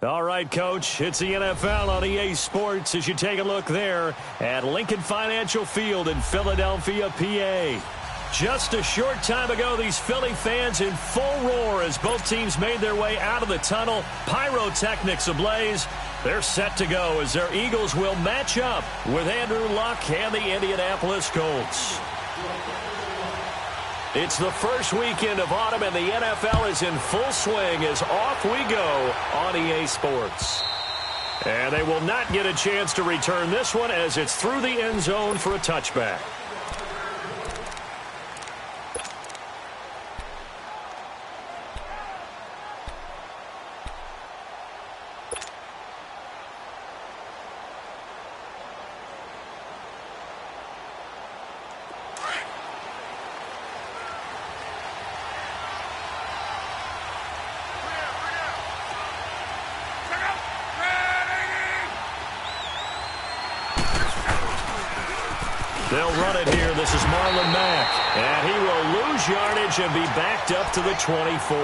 All right, Coach, it's the NFL on EA Sports as you take a look there at Lincoln Financial Field in Philadelphia, PA. Just a short time ago, these Philly fans in full roar as both teams made their way out of the tunnel. Pyrotechnics ablaze. They're set to go as their Eagles will match up with Andrew Luck and the Indianapolis Colts. It's the first weekend of autumn, and the NFL is in full swing as off we go on EA Sports. And they will not get a chance to return this one as it's through the end zone for a touchback. They'll run it here. This is Marlon Mack. And he will lose yardage and be backed up to the 24.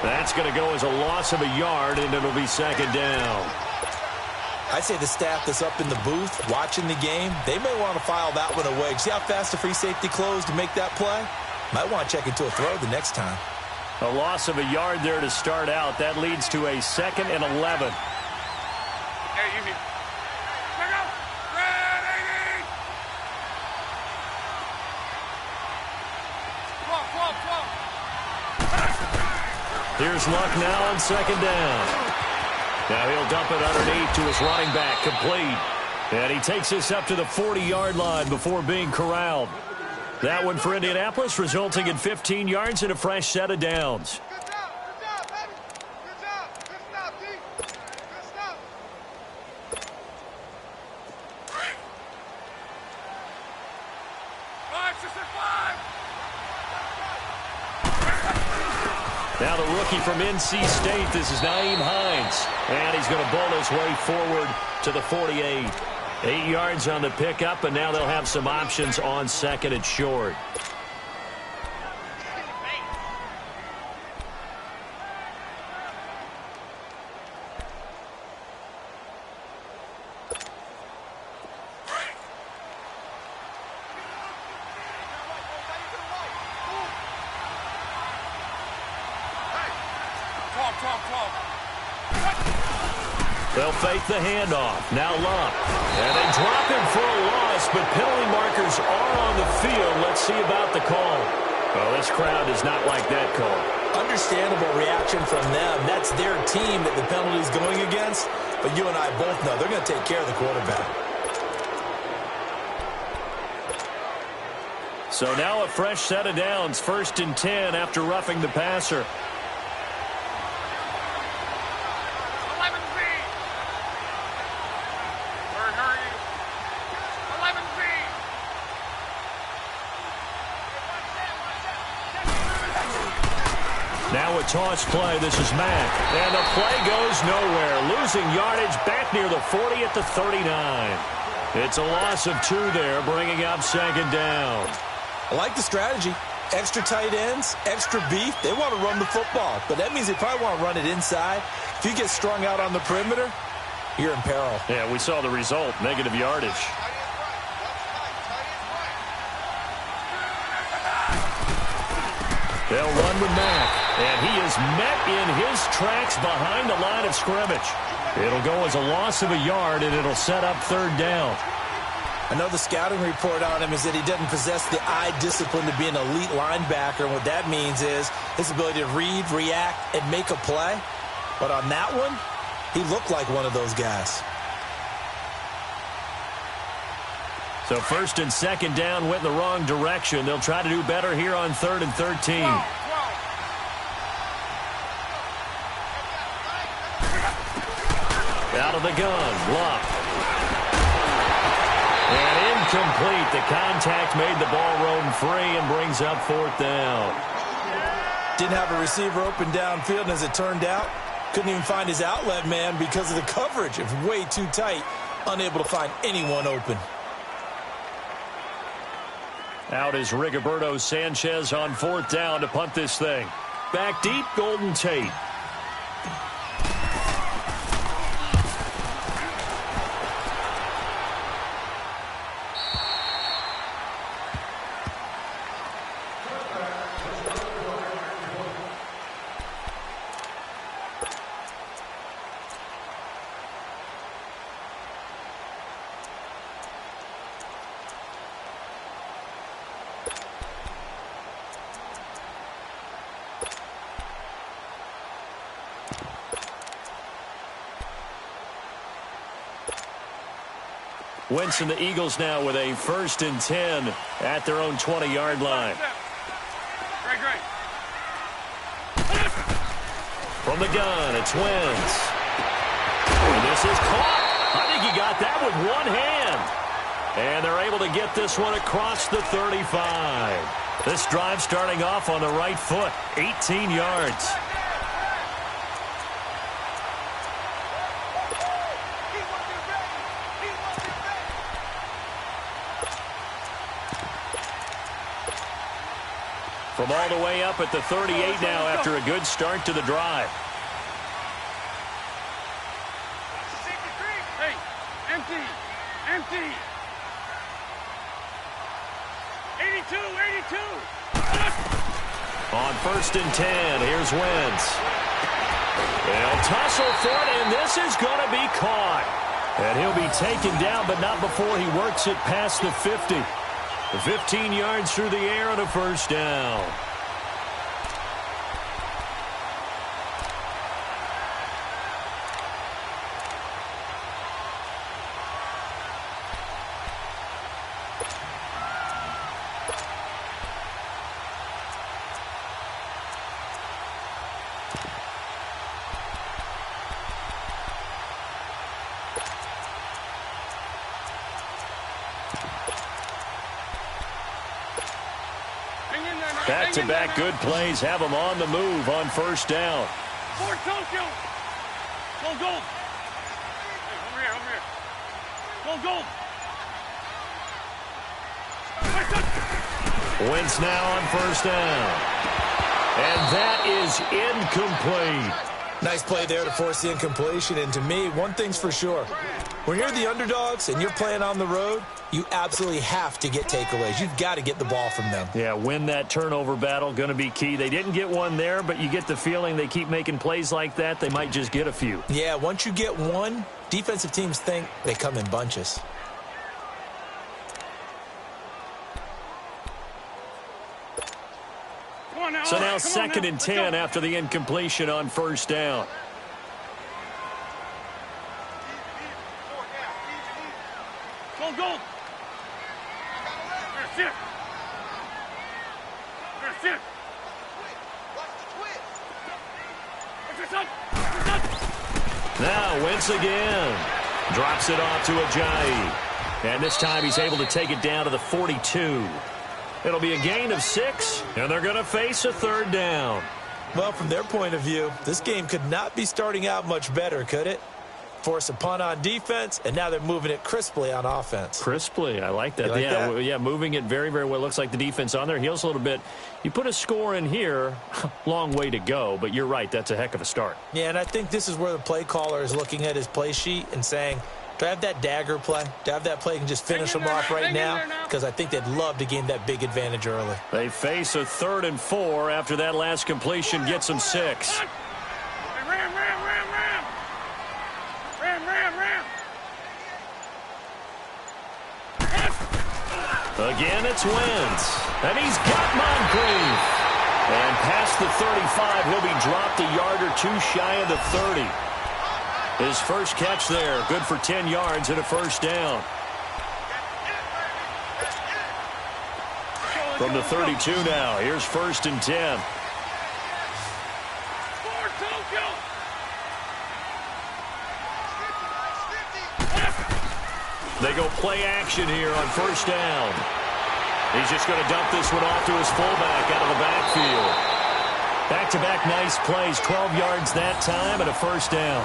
That's going to go as a loss of a yard, and it'll be second down. I say the staff that's up in the booth watching the game, they may want to file that one away. See how fast the free safety closed to make that play? Might want to check into a throw the next time. A loss of a yard there to start out. That leads to a 2nd and 11. Hey, you need... Here's Luck now on second down. Now he'll dump it underneath to his running back, complete. And he takes this up to the 40-yard line before being corralled. That one for Indianapolis, resulting in 15 yards and a fresh set of downs. Now the rookie from NC State, this is Nyheim Hines. And he's going to bowl his way forward to the 48. 8 yards on the pickup, and now they'll have some options on second and short. They'll fake the handoff. Now Luck. And they drop him for a loss, but penalty markers are on the field. Let's see about the call. Well, this crowd does not like that call. Understandable reaction from them. That's their team that the penalty's going against. But you and I both know they're going to take care of the quarterback. So now a fresh set of downs. 1st and 10 after roughing the passer. Now a toss play. This is Mack. And the play goes nowhere. Losing yardage back near the 40 at the 39. It's a loss of 2 there, bringing up second down. I like the strategy. Extra tight ends, extra beef. They want to run the football, but that means they probably want to run it inside. If you get strung out on the perimeter, you're in peril. Yeah, we saw the result, negative yardage. They'll run with Mack, and he is met in his tracks behind the line of scrimmage. It'll go as a loss of a yard, and it'll set up 3rd down. I know the scouting report on him is that he doesn't possess the eye discipline to be an elite linebacker, and what that means is his ability to read, react, and make a play. But on that one, he looked like one of those guys. So 1st and 2nd down went in the wrong direction. They'll try to do better here on 3rd and 13. Out of the gun, Luck. And incomplete. The contact made the ball roam free and brings up 4th down. Didn't have a receiver open downfield, and as it turned out, couldn't even find his outlet man because of the coverage. It was way too tight, unable to find anyone open. Out is Rigoberto Sanchez on 4th down to punt this thing. Back deep, Golden Tate. Wentz and the Eagles now with a 1st and 10 at their own 20-yard line. Great. From the gun, it's Wentz. And this is caught. I think he got that with one hand. And they're able to get this one across the 35. This drive starting off on the right foot, 18 yards. From all the way up at the 38 now after a good start to the drive. Hey, empty. 82. On 1st and 10, here's Wentz. They'll tussle for it, and this is going to be caught. And he'll be taken down, but not before he works it past the 50. 15 yards through the air and a 1st down. Back-to-back good plays have them on the move on 1st down. For Tokyo. Go. Hey, over here. Go. Wentz now on 1st down. And that is incomplete. Nice play there to force the incompletion. And to me, one thing's for sure. When you're the underdogs and you're playing on the road, you absolutely have to get takeaways. You've got to get the ball from them. Yeah, win that turnover battle, going to be key. They didn't get one there, but you get the feeling they keep making plays like that, they might just get a few. Yeah, once you get one, defensive teams think they come in bunches. So now 2nd and 10 after the incompletion on 1st down. Go. Now Wentz again. Drops it off to Ajayi. And this time he's able to take it down to the 42. It'll be a gain of 6, and they're going to face a 3rd down. Well, from their point of view, this game could not be starting out much better, could it? Force a punt on defense, and now they're moving it crisply on offense. Crisply, I like that. You like that? Yeah, moving it very, very well. Looks like the defense on their heels a little bit. You put a score in here, long way to go, but you're right, that's a heck of a start. Yeah, and I think this is where the play caller is looking at his play sheet and saying, do I have that dagger play? Do I have that play and just finish them off right now? Because I think they'd love to gain that big advantage early. They face a 3rd and 4 after that last completion gets them 6. Again, it's Wentz. And he's got Moncrief. And past the 35, he'll be dropped a yard or 2 shy of the 30. His first catch there, good for 10 yards and a 1st down. From the 32 now, here's 1st and 10. They go play action here on 1st down. He's just going to dump this one off to his fullback out of the backfield. Back-to-back nice plays, 12 yards that time and a 1st down.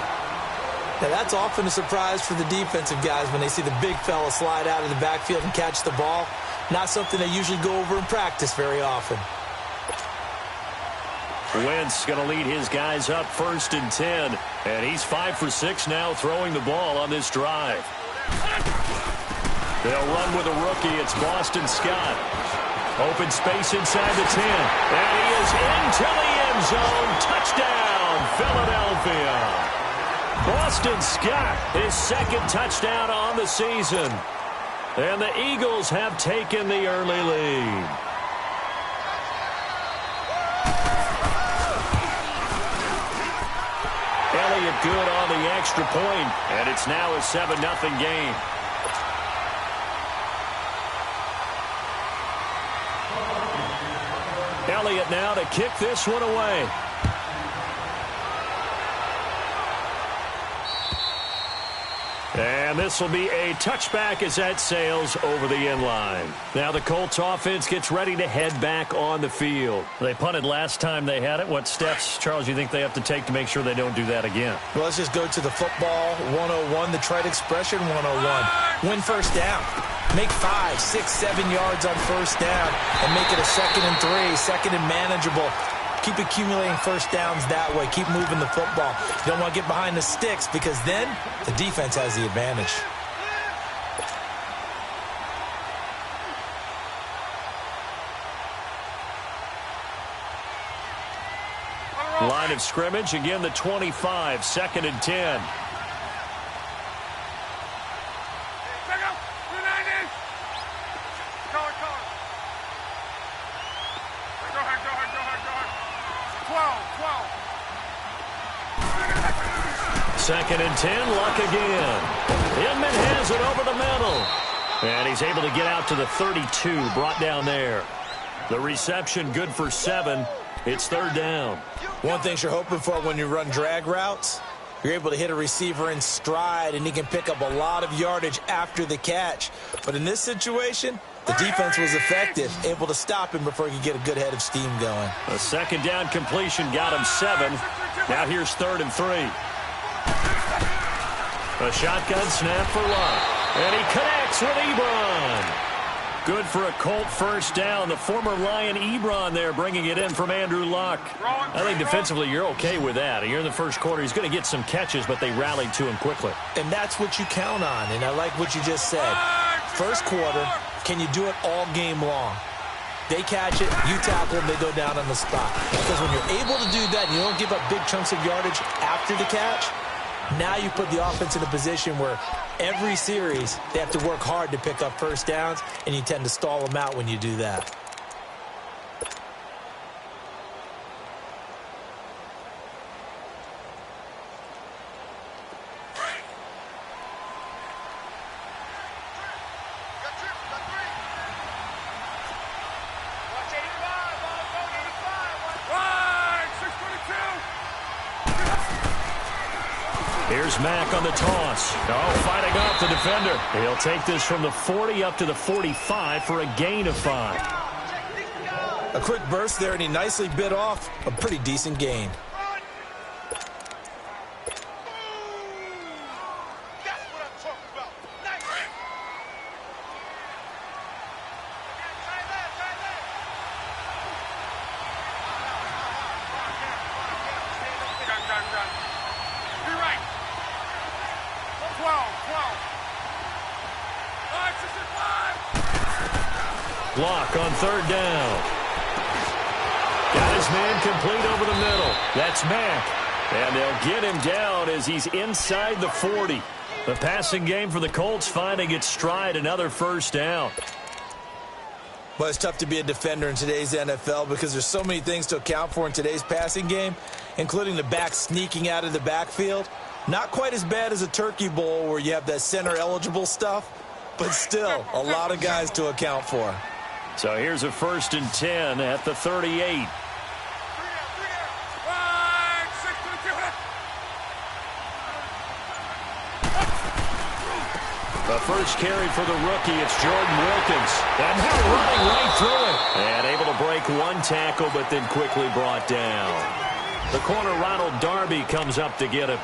Now, that's often a surprise for the defensive guys when they see the big fella slide out of the backfield and catch the ball. Not something they usually go over in practice very often. Wentz going to lead his guys up 1st and 10. And he's 5 for 6 now throwing the ball on this drive. They'll run with a rookie. It's Boston Scott. Open space inside the 10. And he is into the end zone. Touchdown, Philadelphia. Boston Scott, his 2nd touchdown on the season. And the Eagles have taken the early lead. Elliott good on the extra point, and it's now a 7-0 game. Elliott now to kick this one away. And this will be a touchback as that sails over the end line. Now the Colts offense gets ready to head back on the field. They punted last time they had it. What steps, Charles, do you think they have to take to make sure they don't do that again? Well, let's just go to the football 101, the trite expression 101. Win first down. Make 5, 6, 7 yards on first down and make it a 2nd and 3, 2nd and manageable. Keep accumulating first downs that way. Keep moving the football. You don't want to get behind the sticks because then the defense has the advantage. Line of scrimmage, again the 25, 2nd and 10. Second and 10, Luck again. Inman has it over the middle. And he's able to get out to the 32, brought down there. The reception good for 7. It's 3rd down. One thing you're hoping for when you run drag routes, you're able to hit a receiver in stride, and he can pick up a lot of yardage after the catch. But in this situation, the defense was effective, able to stop him before he could get a good head of steam going. A 2nd down completion got him 7. Now here's 3rd and 3. A shotgun snap for Luck. And he connects with Ebron. Good for a Colt first down. The former Lion Ebron there bringing it in from Andrew Luck. I think defensively you're okay with that. You're in the first quarter. He's going to get some catches, but they rallied to him quickly. And that's what you count on, and I like what you just said. First quarter, can you do it all game long? They catch it, you tackle them, they go down on the spot. Because when you're able to do that and you don't give up big chunks of yardage after the catch, now you put the offense in a position where every series they have to work hard to pick up first downs, and you tend to stall them out when you do that. Here's Mack on the toss. Oh, fighting off the defender. He'll take this from the 40 up to the 45 for a gain of 5. A quick burst there, and he nicely bit off a pretty decent gain. Block on 3rd down. Got his man complete over the middle. That's Mack. And they'll get him down as he's inside the 40. The passing game for the Colts finding its stride, another first down. Well, it's tough to be a defender in today's NFL because there's so many things to account for in today's passing game, including the back sneaking out of the backfield. Not quite as bad as a turkey bowl where you have that center-eligible stuff, but still a lot of guys to account for. So here's a 1st and 10 at the 38. The first carry for the rookie, it's Jordan Wilkins. And now running right through it. And able to break one tackle, but then quickly brought down. The corner, Ronald Darby, comes up to get him.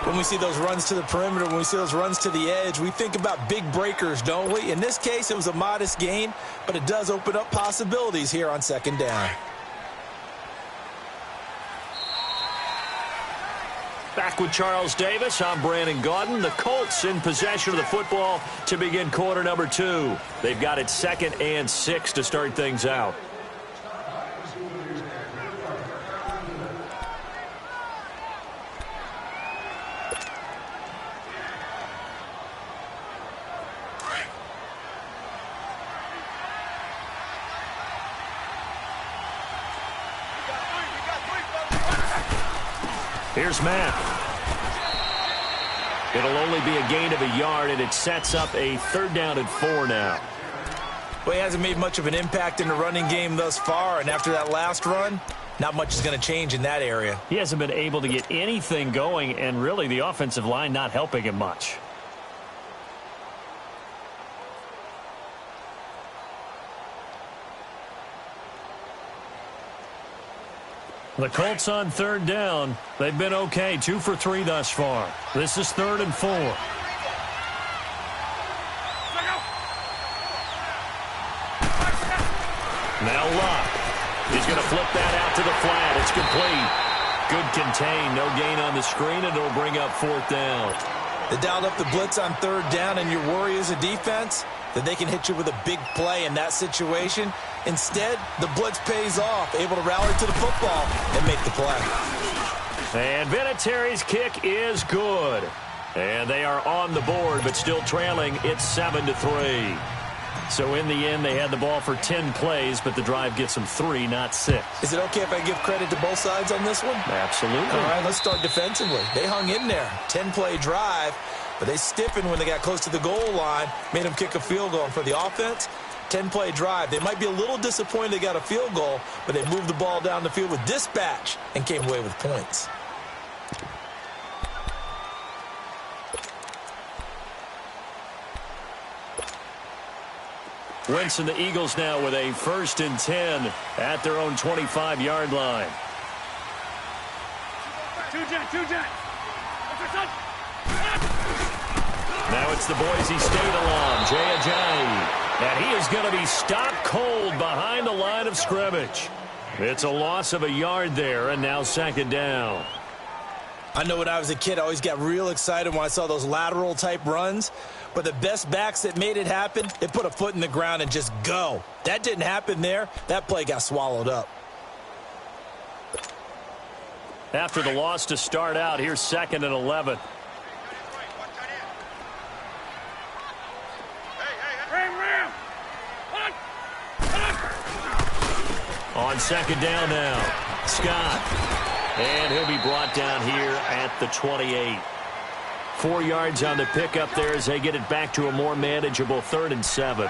When we see those runs to the perimeter, when we see those runs to the edge, we think about big breakers, don't we? In this case, it was a modest gain, but it does open up possibilities here on 2nd down. Back with Charles Davis, I'm Brandon Gaudin. The Colts in possession of the football to begin quarter number 2. They've got it 2nd and 6 to start things out. Here's Mack. It'll only be a gain of a yard, and it sets up a 3rd down and 4 now. Well, he hasn't made much of an impact in the running game thus far, and after that last run, not much is going to change in that area. He hasn't been able to get anything going, and really the offensive line not helping him much. The Colts on third down. They've been okay, 2 for 3 thus far. This is 3rd and 4. Now Locke. He's going to flip that out to the flat. It's complete. Good contain. No gain on the screen, and it'll bring up 4th down. They dialed up the blitz on 3rd down, and your worry as a defense that they can hit you with a big play in that situation. Instead, the blitz pays off, able to rally to the football and make the play. And Vinatieri's kick is good. And they are on the board, but still trailing. It's 7-3. So in the end, they had the ball for 10 plays, but the drive gets them 3, not 6. Is it okay if I give credit to both sides on this one? Absolutely. All right, let's start defensively. They hung in there. 10-play drive, but they stiffened when they got close to the goal line, made them kick a field goal. And for the offense, 10-play drive. They might be a little disappointed they got a field goal, but they moved the ball down the field with dispatch and came away with points. Wentz and the Eagles now with a 1st and 10 at their own 25-yard line. Now it's the Boise State alum, Jay Ajayi. And he is going to be stopped cold behind the line of scrimmage. It's a loss of a yard there, and now 2nd down. I know when I was a kid, I always got real excited when I saw those lateral-type runs. But the best backs that made it happen, they put a foot in the ground and just go. That didn't happen there. That play got swallowed up. After the loss to start out, here's 2nd and 11. On 2nd down now, Scott. And he'll be brought down here at the 28. 4 yards on the pickup there as they get it back to a more manageable 3rd and 7.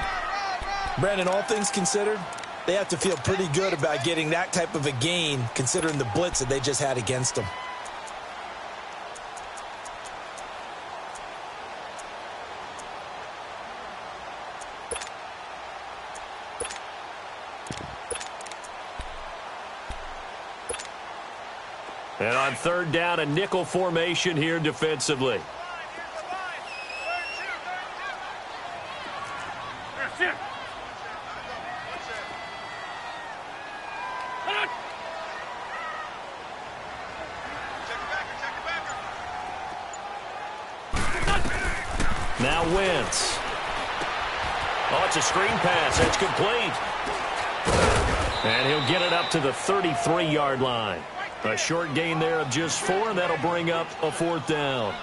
Brandon, all things considered, they have to feel pretty good about getting that type of a gain considering the blitz that they just had against them. And on 3rd down, a nickel formation here defensively. Now Wentz. Oh, it's a screen pass. That's complete. And he'll get it up to the 33-yard line. A short gain there of just 4, and that'll bring up a 4th down.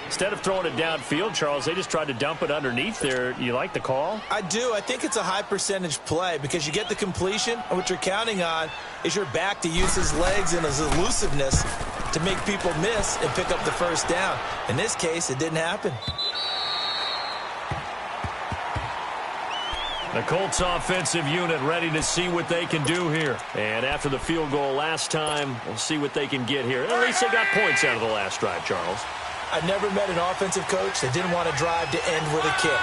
Instead of throwing it downfield, Charles, they just tried to dump it underneath there. You like the call? I do. I think it's a high percentage play because you get the completion, and what you're counting on is your back to use his legs and his elusiveness to make people miss and pick up the 1st down. In this case, it didn't happen. The Colts offensive unit ready to see what they can do here. And after the field goal last time, we'll see what they can get here. At least they got points out of the last drive, Charles. I've never met an offensive coach that didn't want to drive to end with a kick.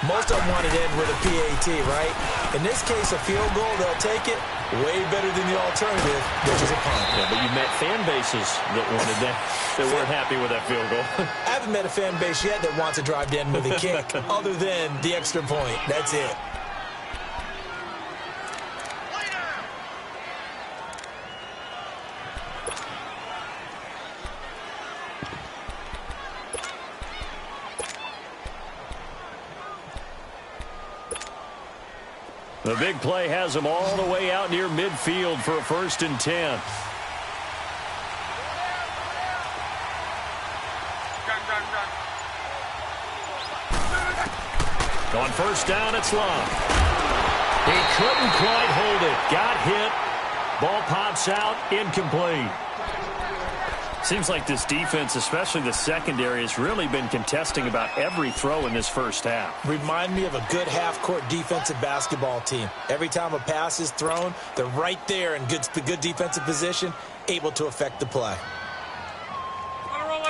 Most of them wanted to end with a PAT, right? In this case, a field goal, they'll take it way better than the alternative, which is a punt. Yeah, but you met fan bases that wanted that, that weren't happy with that field goal. I haven't met a fan base yet that wants to drive to end with a kick, other than the extra point. That's it. The big play has them all the way out near midfield for a 1st and 10. On 1st down, it's Locke. He couldn't quite hold it. Got hit. Ball pops out. Incomplete. Seems like this defense, especially the secondary, has really been contesting about every throw in this first half. Remind me of a good half-court defensive basketball team. Every time a pass is thrown, they're right there in good defensive position, able to affect the play.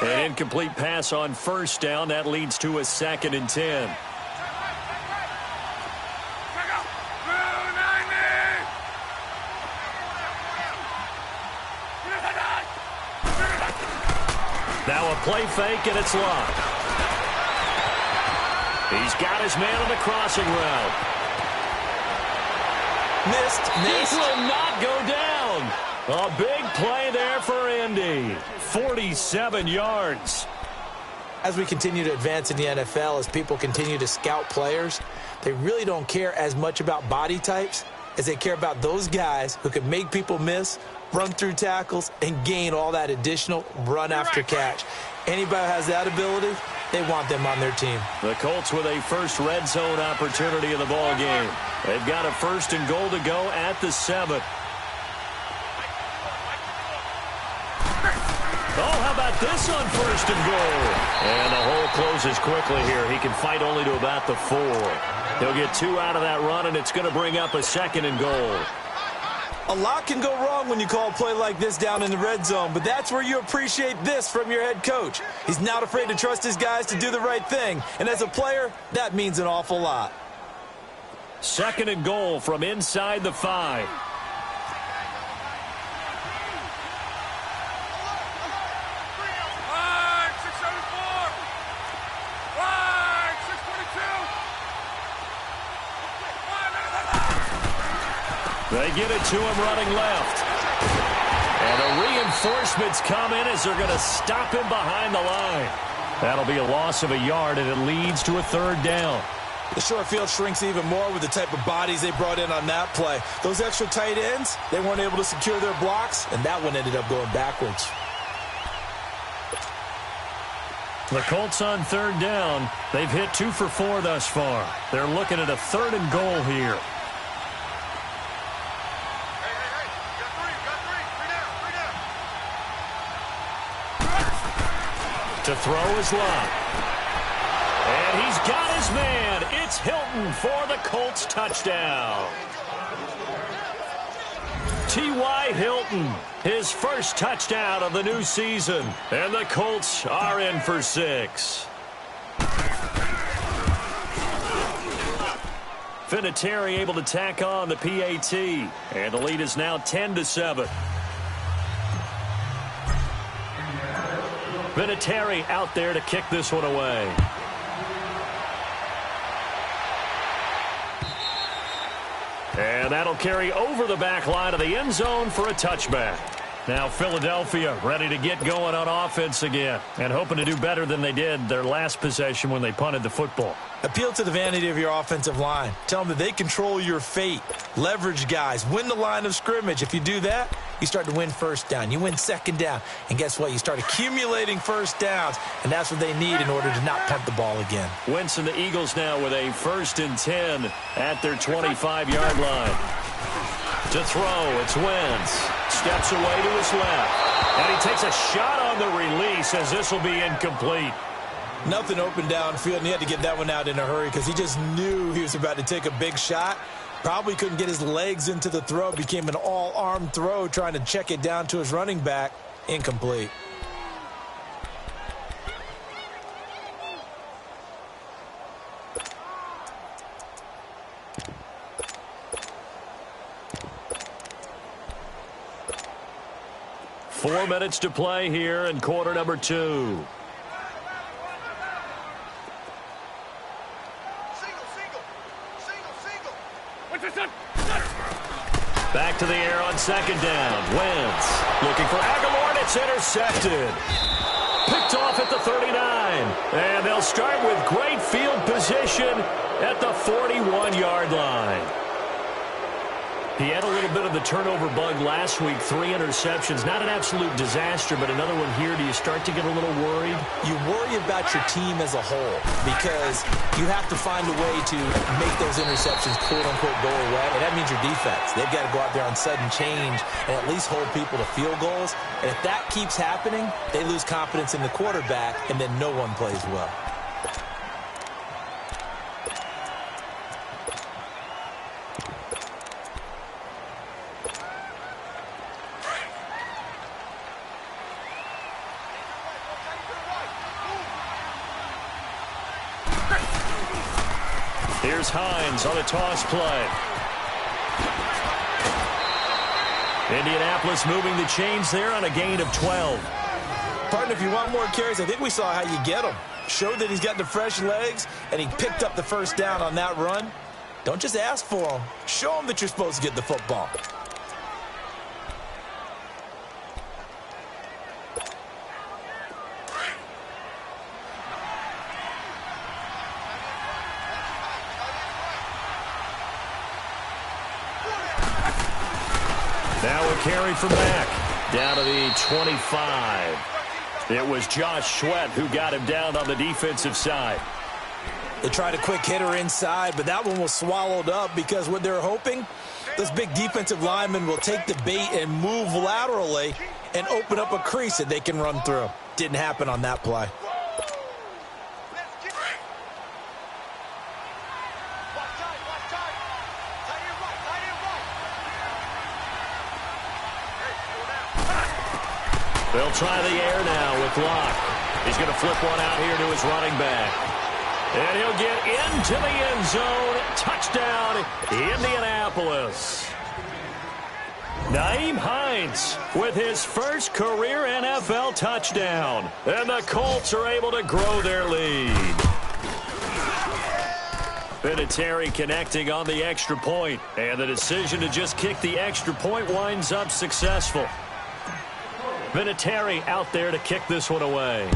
An incomplete pass on first down. That leads to a 2nd and 10. Now a play fake, and it's locked. He's got his man on the crossing route. Missed. This will not go down. A big play there for Indy. 47 yards. As we continue to advance in the NFL, as people continue to scout players, they really don't care as much about body types as they care about those guys who can make people miss, run through tackles, and gain all that additional run after catch. Anybody who has that ability, they want them on their team. The Colts with a first red zone opportunity in the ball game. They've got a 1st and goal to go at the 7. Oh, how about this on 1st and goal? And the hole closes quickly here. He can fight only to about the 4. He'll get 2 out of that run, and it's going to bring up a 2nd and goal. A lot can go wrong when you call a play like this down in the red zone, but that's where you appreciate this from your head coach. He's not afraid to trust his guys to do the right thing, and as a player, that means an awful lot. 2nd and goal from inside the 5. They get it to him running left. And the reinforcements come in as they're going to stop him behind the line. That'll be a loss of a yard, and it leads to a 3rd down. The short field shrinks even more with the type of bodies they brought in on that play. Those extra tight ends, they weren't able to secure their blocks, and that one ended up going backwards. The Colts on 3rd down. They've hit 2 for 4 thus far. They're looking at a 3rd and goal here. To throw is locked. And he's got his man. It's Hilton for the Colts touchdown. T.Y. Hilton, his first touchdown of the new season. And the Colts are in for 6. Vinatieri able to tack on the PAT. And the lead is now 10-7. Vinatieri out there to kick this one away. And that'll carry over the back line of the end zone for a touchback. Now Philadelphia ready to get going on offense again and hoping to do better than they did their last possession when they punted the football. Appeal to the vanity of your offensive line. Tell them that they control your fate. Leverage guys. Win the line of scrimmage. If you do that, you start to win 1st down. You win 2nd down. And guess what? You start accumulating 1st downs. And that's what they need in order to not punt the ball again. Wentz and the Eagles now with a 1st and 10 at their 25-yard line. To throw, it's Wentz. Steps away to his left. And he takes a shot on the release as this will be incomplete. Nothing open downfield, and he had to get that one out in a hurry because he just knew he was about to take a big shot. Probably couldn't get his legs into the throw. Became an all-arm throw trying to check it down to his running back. Incomplete. Four minutes to play here in quarter number 2. Back to the air on 2nd down. Wentz looking for Aguilar, and it's intercepted. Picked off at the 39. And they'll start with great field position at the 41-yard line. He had a little bit of the turnover bug last week. 3 interceptions. Not an absolute disaster, but another one here. Do you start to get a little worried? You worry about your team as a whole, because you have to find a way to make those interceptions quote-unquote go away, and that means your defense. They've got to go out there on sudden change and at least hold people to field goals, and if that keeps happening, they lose confidence in the quarterback, and then no one plays well. Here's Hines on a toss play. Indianapolis moving the chains there on a gain of 12. Partner, if you want more carries, I think we saw how you get them. Showed that he's got the fresh legs, and he picked up the first down on that run. Don't just ask for them. Show them that you're supposed to get the football. Now a carry from Mack down to the 25. It was Josh Sweat who got him down on the defensive side. They tried a quick hitter inside, but that one was swallowed up because what they're hoping, this big defensive lineman will take the bait and move laterally and open up a crease that they can run through. Didn't happen on that play. They'll try the air now with Locke. He's going to flip one out here to his running back. And he'll get into the end zone. Touchdown, Indianapolis. Nyheim Hines with his first career NFL touchdown. And the Colts are able to grow their lead. Vinatieri connecting on the extra point. And the decision to just kick the extra point winds up successful. Vinatieri out there to kick this one away.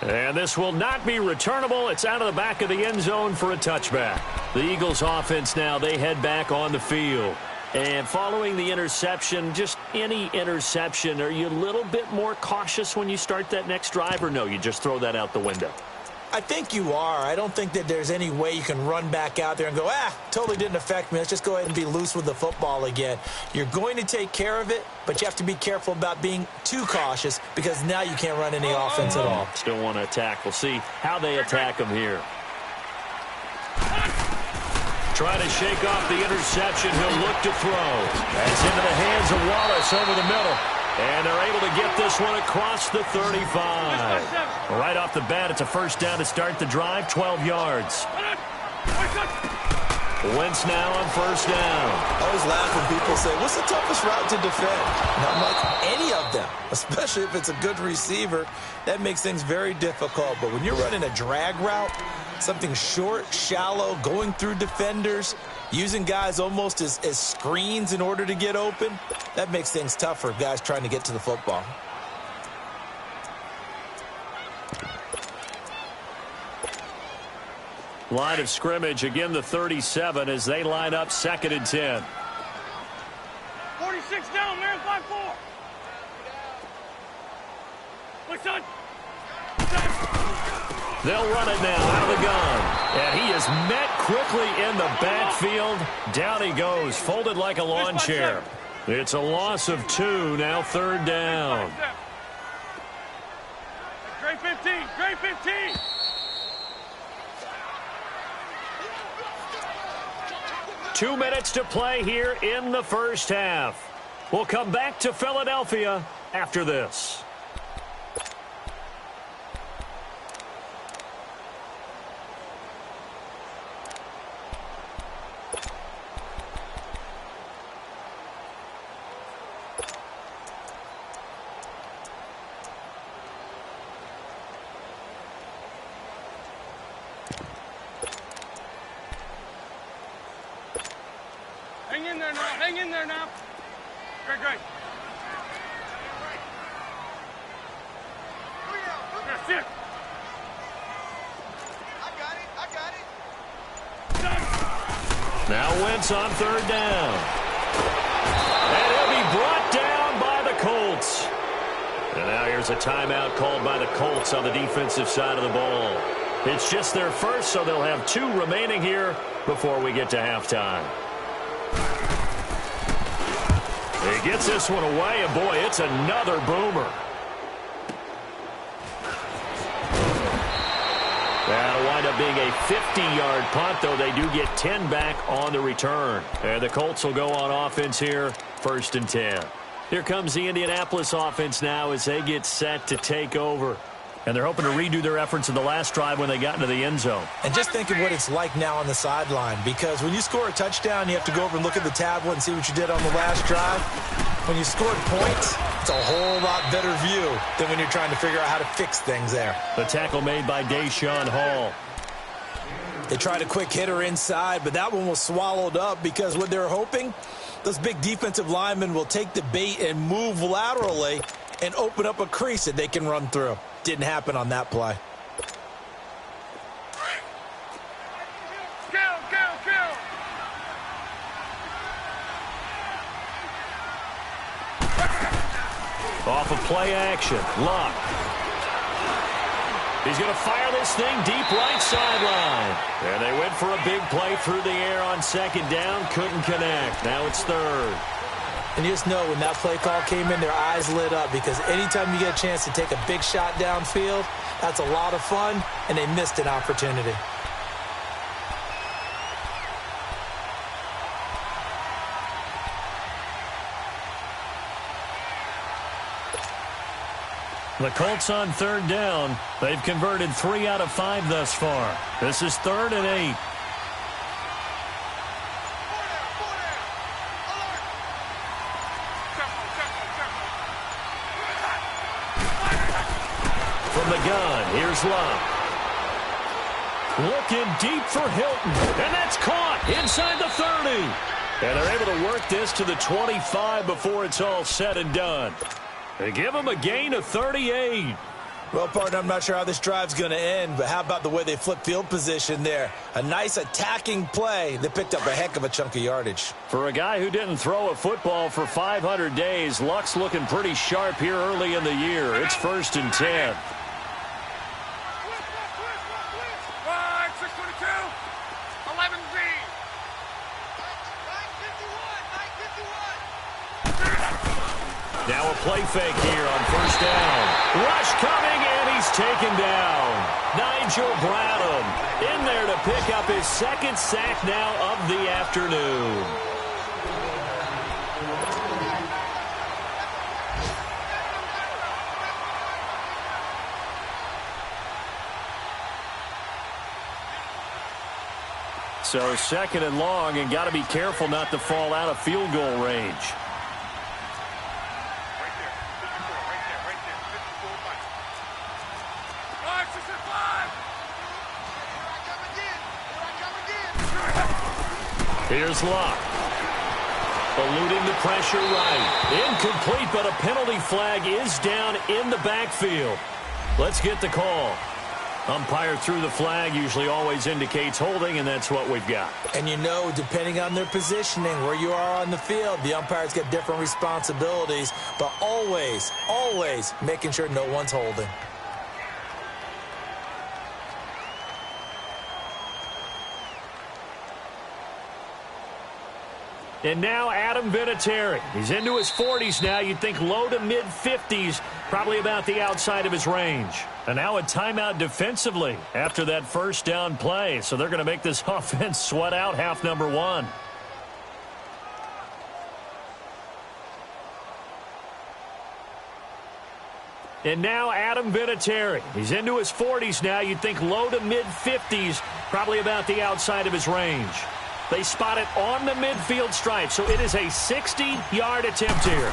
And this will not be returnable. It's out of the back of the end zone for a touchback. The Eagles offense now, they head back on the field. And following the interception, just any interception, are you a little bit more cautious when you start that next drive, or no, you just throw that out the window? I think you are. I don't think that there's any way you can run back out there and go, totally didn't affect me. Let's just go ahead and be loose with the football again. You're going to take care of it, but you have to be careful about being too cautious because now you can't run any offense at all. Still want to attack. We'll see how they attack them here. Try to shake off the interception. He'll look to throw. That's into the hands of Wallace over the middle. And they're able to get this one across the 35. Right off the bat, it's a first down to start the drive, 12 yards. Wentz now on first down. I always laugh when people say, what's the toughest route to defend? And I'm like, any of them, especially if it's a good receiver. That makes things very difficult. But when you're running a drag route, something short, shallow, going through defenders, using guys almost as screens in order to get open, that makes things tough for guys trying to get to the football. Line of scrimmage, again the 37 as they line up 2nd and 10. 46 down, man, 5-4. What's on? They'll run it now out of the gun. And he is met quickly in the backfield. Down he goes, folded like a lawn chair. It's a loss of 2, now 3rd down. Great 15, great 15. Two minutes to play here in the first half. We'll come back to Philadelphia after this. Hang in there now, hang in there now. Great, great. That's it. I got it. Now Wentz on 3rd down. And he'll be brought down by the Colts. And now here's a timeout called by the Colts on the defensive side of the ball. It's just their first, so they'll have 2 remaining here before we get to halftime. He gets this one away, and boy, it's another boomer. That'll wind up being a 50-yard punt, though they do get 10 back on the return. And the Colts will go on offense here, 1st and 10. Here comes the Indianapolis offense now as they get set to take over. And they're hoping to redo their efforts in the last drive when they got into the end zone. And just think of what it's like now on the sideline, because when you score a touchdown, you have to go over and look at the tablet and see what you did on the last drive. When you scored points, it's a whole lot better view than when you're trying to figure out how to fix things there. The tackle made by Deshaun Hall. They tried a quick hitter inside, but that one was swallowed up because what they're hoping, those big defensive linemen will take the bait and move laterally and open up a crease that they can run through. Didn't happen on that play. Kill. Off of play action. Luck. He's going to fire this thing deep right sideline. And they went for a big play through the air on 2nd down. Couldn't connect. Now it's 3rd. And you just know when that play call came in, their eyes lit up, because anytime you get a chance to take a big shot downfield, that's a lot of fun, and they missed an opportunity. The Colts on 3rd down. They've converted 3 out of 5 thus far. This is 3rd and 8. From the gun, here's Luck. Looking deep for Hilton, and that's caught inside the 30. And they're able to work this to the 25 before it's all said and done. They give them a gain of 38. Well, partner, I'm not sure how this drive's going to end, but how about the way they flip field position there? A nice attacking play that picked up a heck of a chunk of yardage. For a guy who didn't throw a football for 500 days, Luck's looking pretty sharp here early in the year. It's 1st and 10. 622. 11Z. 951. Now a play fake here on 1st down. Rush coming, and he's taken down. Nigel Bradham in there to pick up his 2nd sack now of the afternoon. So 2nd and long, and got to be careful not to fall out of field goal range. Here's Luck. Eluding the pressure right. Incomplete, but a penalty flag is down in the backfield. Let's get the call. Umpire threw the flag, usually always indicates holding, and that's what we've got. And you know, depending on their positioning, where you are on the field, the umpires get different responsibilities, but always making sure no one's holding. And now Adam Vinatieri. He's into his 40s now. You'd think low to mid-50s, probably about the outside of his range. And now a timeout defensively after that 1st down play. So they're going to make this offense sweat out half number 1. And now Adam Vinatieri. He's into his 40s now. You'd think low to mid-50s, probably about the outside of his range. They spot it on the midfield stripe, so it is a 60-yard attempt here.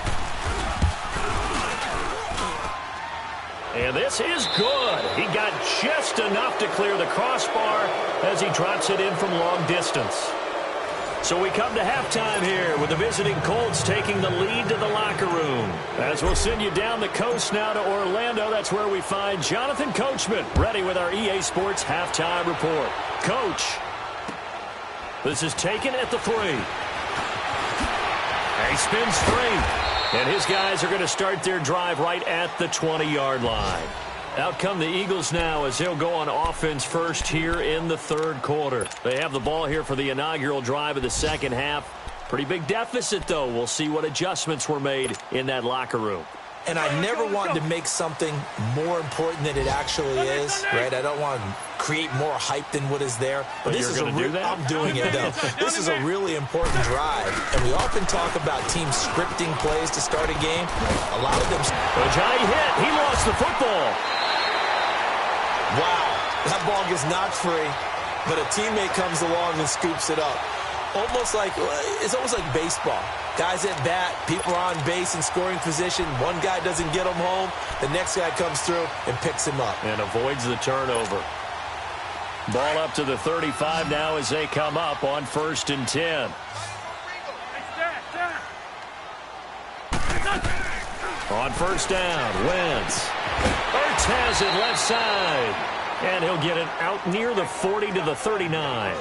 And this is good. He got just enough to clear the crossbar as he drops it in from long distance. So we come to halftime here with the visiting Colts taking the lead to the locker room. As we'll send you down the coast now to Orlando, that's where we find Jonathan Coachman ready with our EA Sports Halftime Report. Coach. This is taken at the 3. He spins free. And his guys are going to start their drive right at the 20-yard line. Out come the Eagles now as they'll go on offense first here in the third quarter. They have the ball here for the inaugural drive of the second half. Pretty big deficit, though. We'll see what adjustments were made in that locker room. And I never want to make something more important than it actually is, right? I don't want to create more hype than what is there. But this is I'm doing it, though. This is a really important drive. And we often talk about teams scripting plays to start a game. A lot of them... Johnny hit. He lost the football. Wow. That ball gets knocked free, but a teammate comes along and scoops it up. It's almost like baseball. Guys at bat, people are on base in scoring position. One guy doesn't get him home. The next guy comes through and picks him up. And avoids the turnover. Ball up to the 35 now as they come up on 1st and 10. On 1st down, Wentz. Ertz has it left side. And he'll get it out near the 40 to the 39.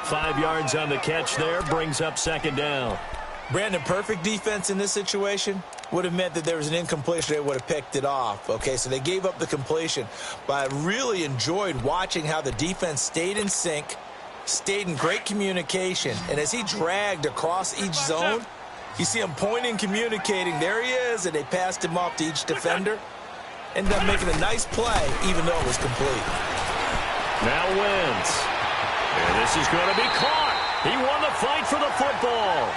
5 yards on the catch there, brings up 2nd down. Brandon, perfect defense in this situation would have meant that there was an incompletion. They would have picked it off. Okay, so they gave up the completion. But I really enjoyed watching how the defense stayed in sync, stayed in great communication. And as he dragged across each zone, you see him pointing, communicating. There he is, and they passed him off to each defender. Ended up making a nice play, even though it was complete. Now Wentz. And this is going to be caught. He won the fight for the football.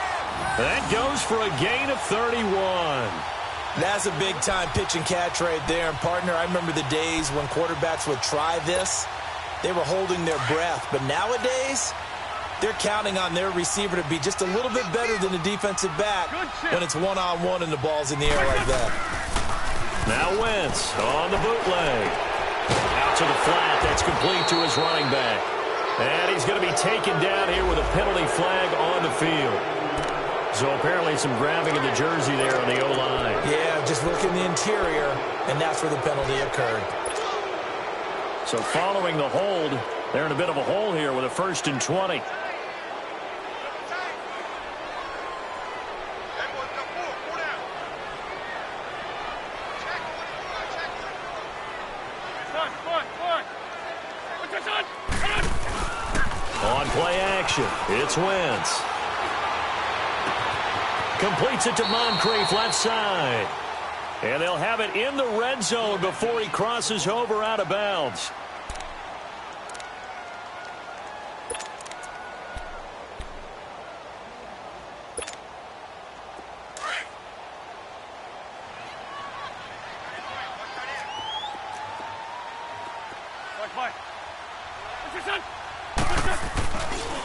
That goes for a gain of 31. That's a big-time pitch and catch right there. And, partner, I remember the days when quarterbacks would try this. They were holding their breath. But nowadays, they're counting on their receiver to be just a little bit better than the defensive back when it's one-on-one and the ball's in the air like that. Now Wentz on the bootleg. Out to the flat. That's complete to his running back. And he's going to be taken down here with a penalty flag on the field. So apparently some grabbing of the jersey there on the O-line. Yeah, just look in the interior, and that's where the penalty occurred. So following the hold, they're in a bit of a hole here with a 1st and 20. On play action, it's Wentz. Completes it to Moncrief left side. And they'll have it in the red zone before he crosses over out of bounds.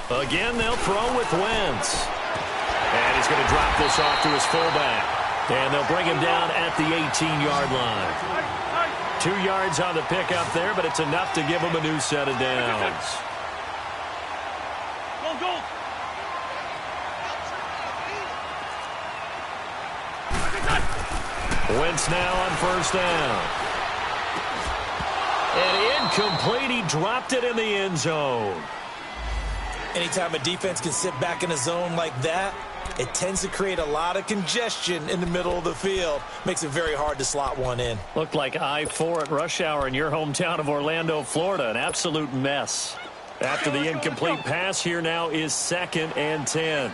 Again, they'll throw with Wentz. And he's going to drop this off to his fullback. And they'll bring him down at the 18-yard line. 2 yards on the pickup there, but it's enough to give him a new set of downs. Go. Wentz now on 1st down. And incomplete. He dropped it in the end zone. Anytime a defense can sit back in a zone like that, it tends to create a lot of congestion in the middle of the field. Makes it very hard to slot one in. Looked like I-4 at rush hour in your hometown of Orlando, Florida. An absolute mess. After the incomplete pass, here now is 2nd and 10.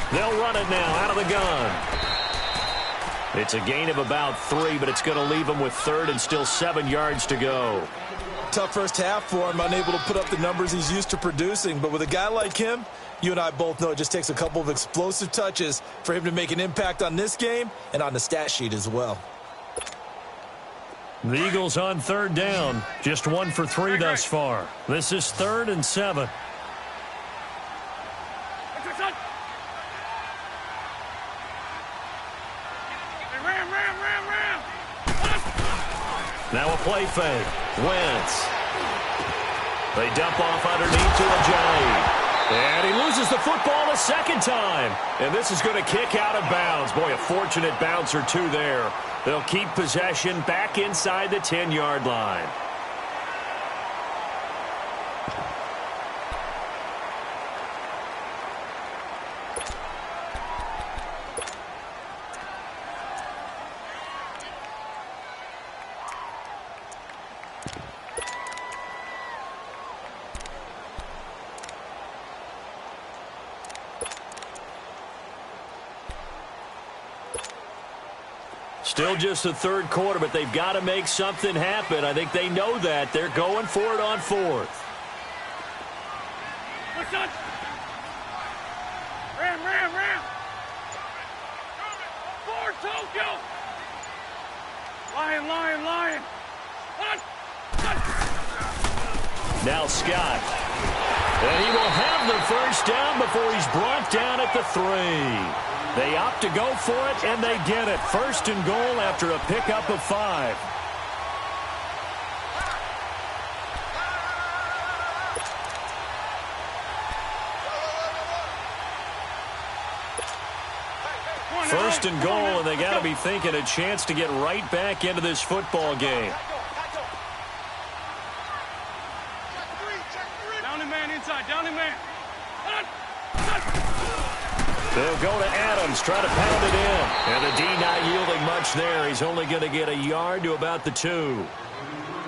They'll run it now out of the gun. It's a gain of about 3, but it's going to leave them with 3rd and still 7 yards to go. Tough first half for him, unable to put up the numbers he's used to producing. But with a guy like him, you and I both know it just takes a couple of explosive touches for him to make an impact on this game and on the stat sheet as well. The Eagles on 3rd down, just 1 for 3 thus far. This is 3rd and 7. Now a play fake. Wentz. They dump off underneath to Ajayi. And he loses the football a second time. And this is going to kick out of bounds. Boy, a fortunate bounce or two there. They'll keep possession back inside the 10-yard line. Still just the third quarter, but they've got to make something happen. I think they know that. They're going for it on fourth. Ram. Forward, Tokyo. Lion. Now Scott. And he will have the first down before he's brought down at the 3. They opt to go for it, and they get it. First and goal after a pickup of 5. First and goal, and they got to be thinking a chance to get right back into this football game. Down the man inside, down the man. They'll go to Adams, try to pound it in. And the D not yielding much there. He's only going to get a yard to about the 2.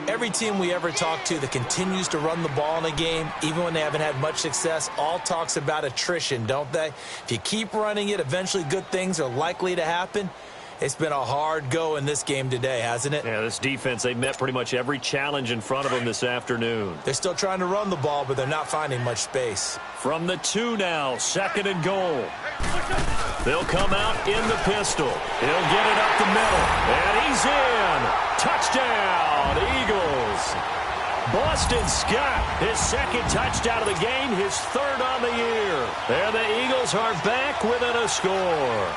Every team we ever talk to that continues to run the ball in a game, even when they haven't had much success, all talks about attrition, don't they? If you keep running it, eventually good things are likely to happen. It's been a hard go in this game today, hasn't it? Yeah, this defense, they met pretty much every challenge in front of them this afternoon. They're still trying to run the ball, but they're not finding much space. From the 2 now, second and goal. They'll come out in the pistol. He'll get it up the middle. And he's in. Touchdown, Eagles. Boston Scott, his second touchdown of the game, his third on the year. And the Eagles are back within a score.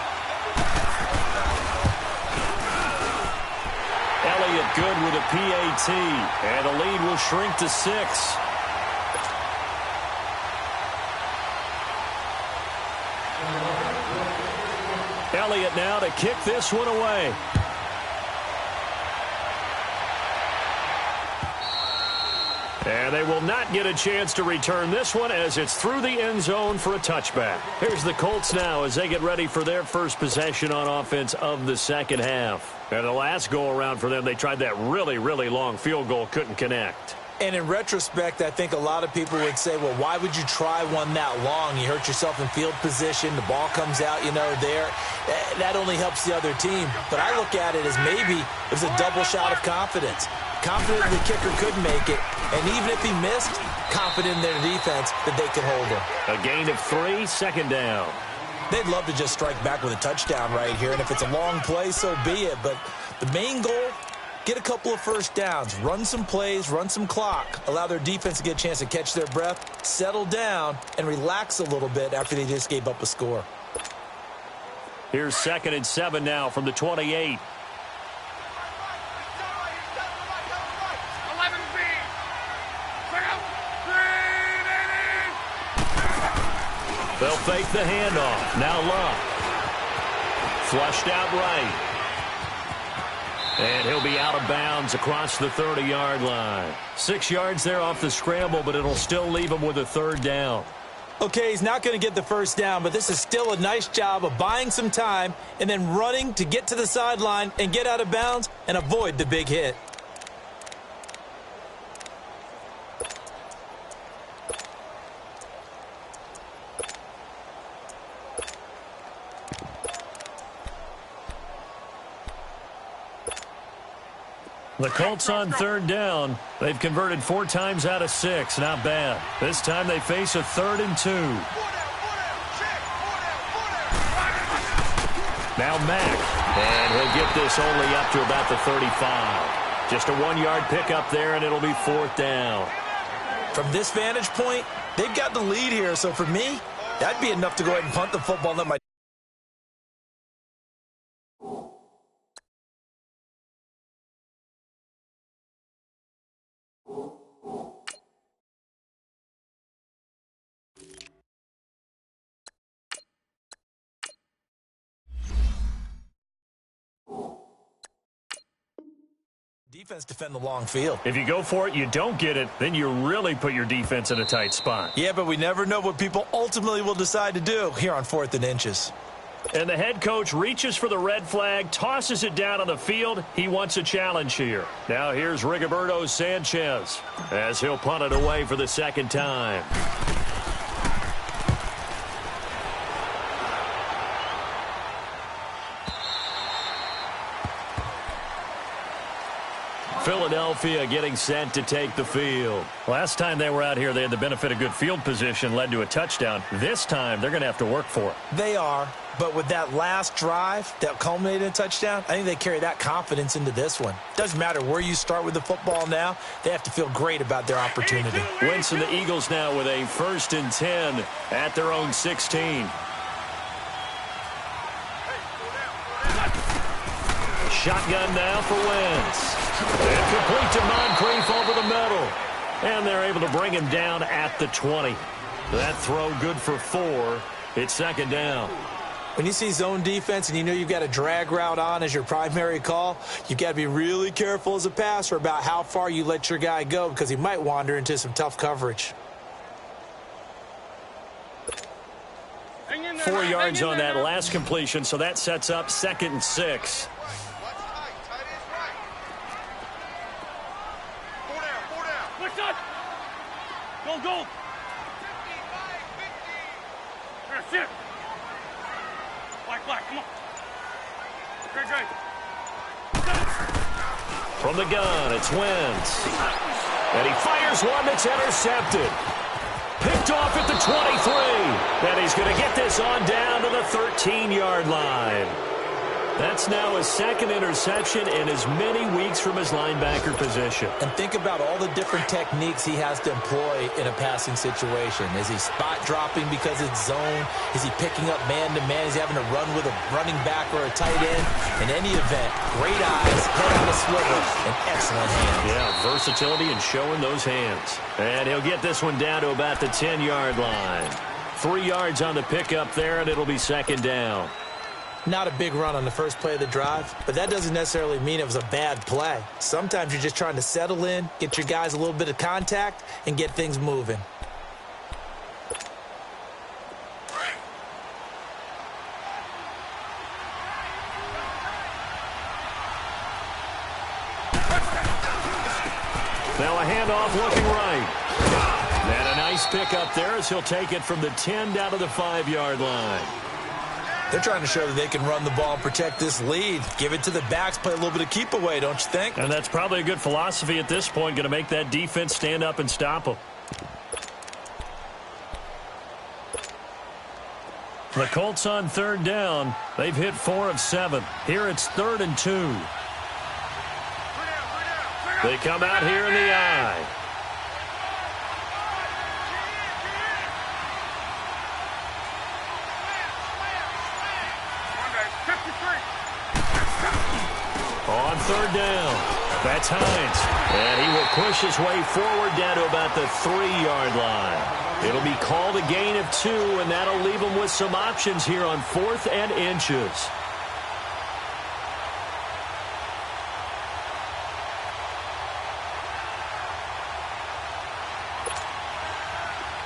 Elliott good with a PAT, and the lead will shrink to 6. Elliott now to kick this one away. And they will not get a chance to return this one as it's through the end zone for a touchback. Here's the Colts now as they get ready for their first possession on offense of the second half. And the last go-around for them, they tried that really long field goal, couldn't connect. And in retrospect, I think a lot of people would say, well, why would you try one that long? You hurt yourself in field position. The ball comes out, there. That only helps the other team. But I look at it as maybe it was a double shot of confidence. Confident the kicker could make it. And even if he missed, confident in their defense that they could hold him. A gain of 3, second down. They'd love to just strike back with a touchdown right here. And if it's a long play, so be it. But the main goal, get a couple of first downs, run some plays, run some clock, allow their defense to get a chance to catch their breath, settle down, and relax a little bit after they just gave up a score. Here's 2nd and 7 now from the 28. 11B. They'll fake the handoff. Now Luck. Flushed out right. And he'll be out of bounds across the 30-yard line. 6 yards there off the scramble, but it'll still leave him with a third down. Okay, he's not going to get the first down, but this is still a nice job of buying some time and then running to get to the sideline and get out of bounds and avoid the big hit. The Colts on third down. They've converted 4 times out of 6. Not bad. This time they face a 3rd and 2. Now Mack. And he'll get this only up to about the 35. Just a 1-yard pickup there, and it'll be 4th down. From this vantage point, they've got the lead here. So for me, that'd be enough to go ahead and punt the football and let my defense defend the long field. If you go for it, you don't get it, then you really put your defense in a tight spot. Yeah, but we never know what people ultimately will decide to do here on 4th and inches. And the head coach reaches for the red flag, tosses it down on the field. He wants a challenge here. Now here's Rigoberto Sanchez as he'll punt it away for the second time. Philadelphia getting set to take the field. Last time they were out here, they had the benefit of good field position, led to a touchdown. This time, they're going to have to work for it. They are, but with that last drive that culminated in a touchdown, I think they carry that confidence into this one. Doesn't matter where you start with the football now, they have to feel great about their opportunity. Wentz and the Eagles now with a 1st and 10 at their own 16. Shotgun now for Wentz. And complete to Moncrief over the middle. And they're able to bring him down at the 20. That throw good for 4. It's 2nd down. When you see zone defense and you know you've got a drag route on as your primary call, you've got to be really careful as a passer about how far you let your guy go because he might wander into some tough coverage. 4 yards on that last completion, so that sets up 2nd and 6. Go! That's it! Black, come on. Great. From the gun, it's Wentz. And he fires one that's intercepted. Picked off at the 23. And he's going to get this on down to the 13-yard line. That's now his 2nd interception in as many weeks from his linebacker position. And think about all the different techniques he has to employ in a passing situation. Is he spot dropping because it's zone? Is he picking up man-to-man? Is he having to run with a running back or a tight end? In any event, great eyes, head on a swivel, and excellent hands. Yeah, versatility and showing those hands. And he'll get this one down to about the 10-yard line. 3 yards on the pickup there, and it'll be 2nd down. Not a big run on the first play of the drive, but that doesn't necessarily mean it was a bad play. Sometimes you're just trying to settle in, get your guys a little bit of contact, and get things moving. Now a handoff looking right. And a nice pickup there as he'll take it from the 10 down to the 5-yard line. They're trying to show that they can run the ball and protect this lead. Give it to the backs, play a little bit of keep away, don't you think? And that's probably a good philosophy at this point, going to make that defense stand up and stop them. The Colts on 3rd down. They've hit 4 of 7. Here it's 3rd and 2. They come out here in the eye. On 3rd down, that's Hines. And he will push his way forward down to about the 3-yard line. It'll be called a gain of 2, and that'll leave him with some options here on 4th and inches.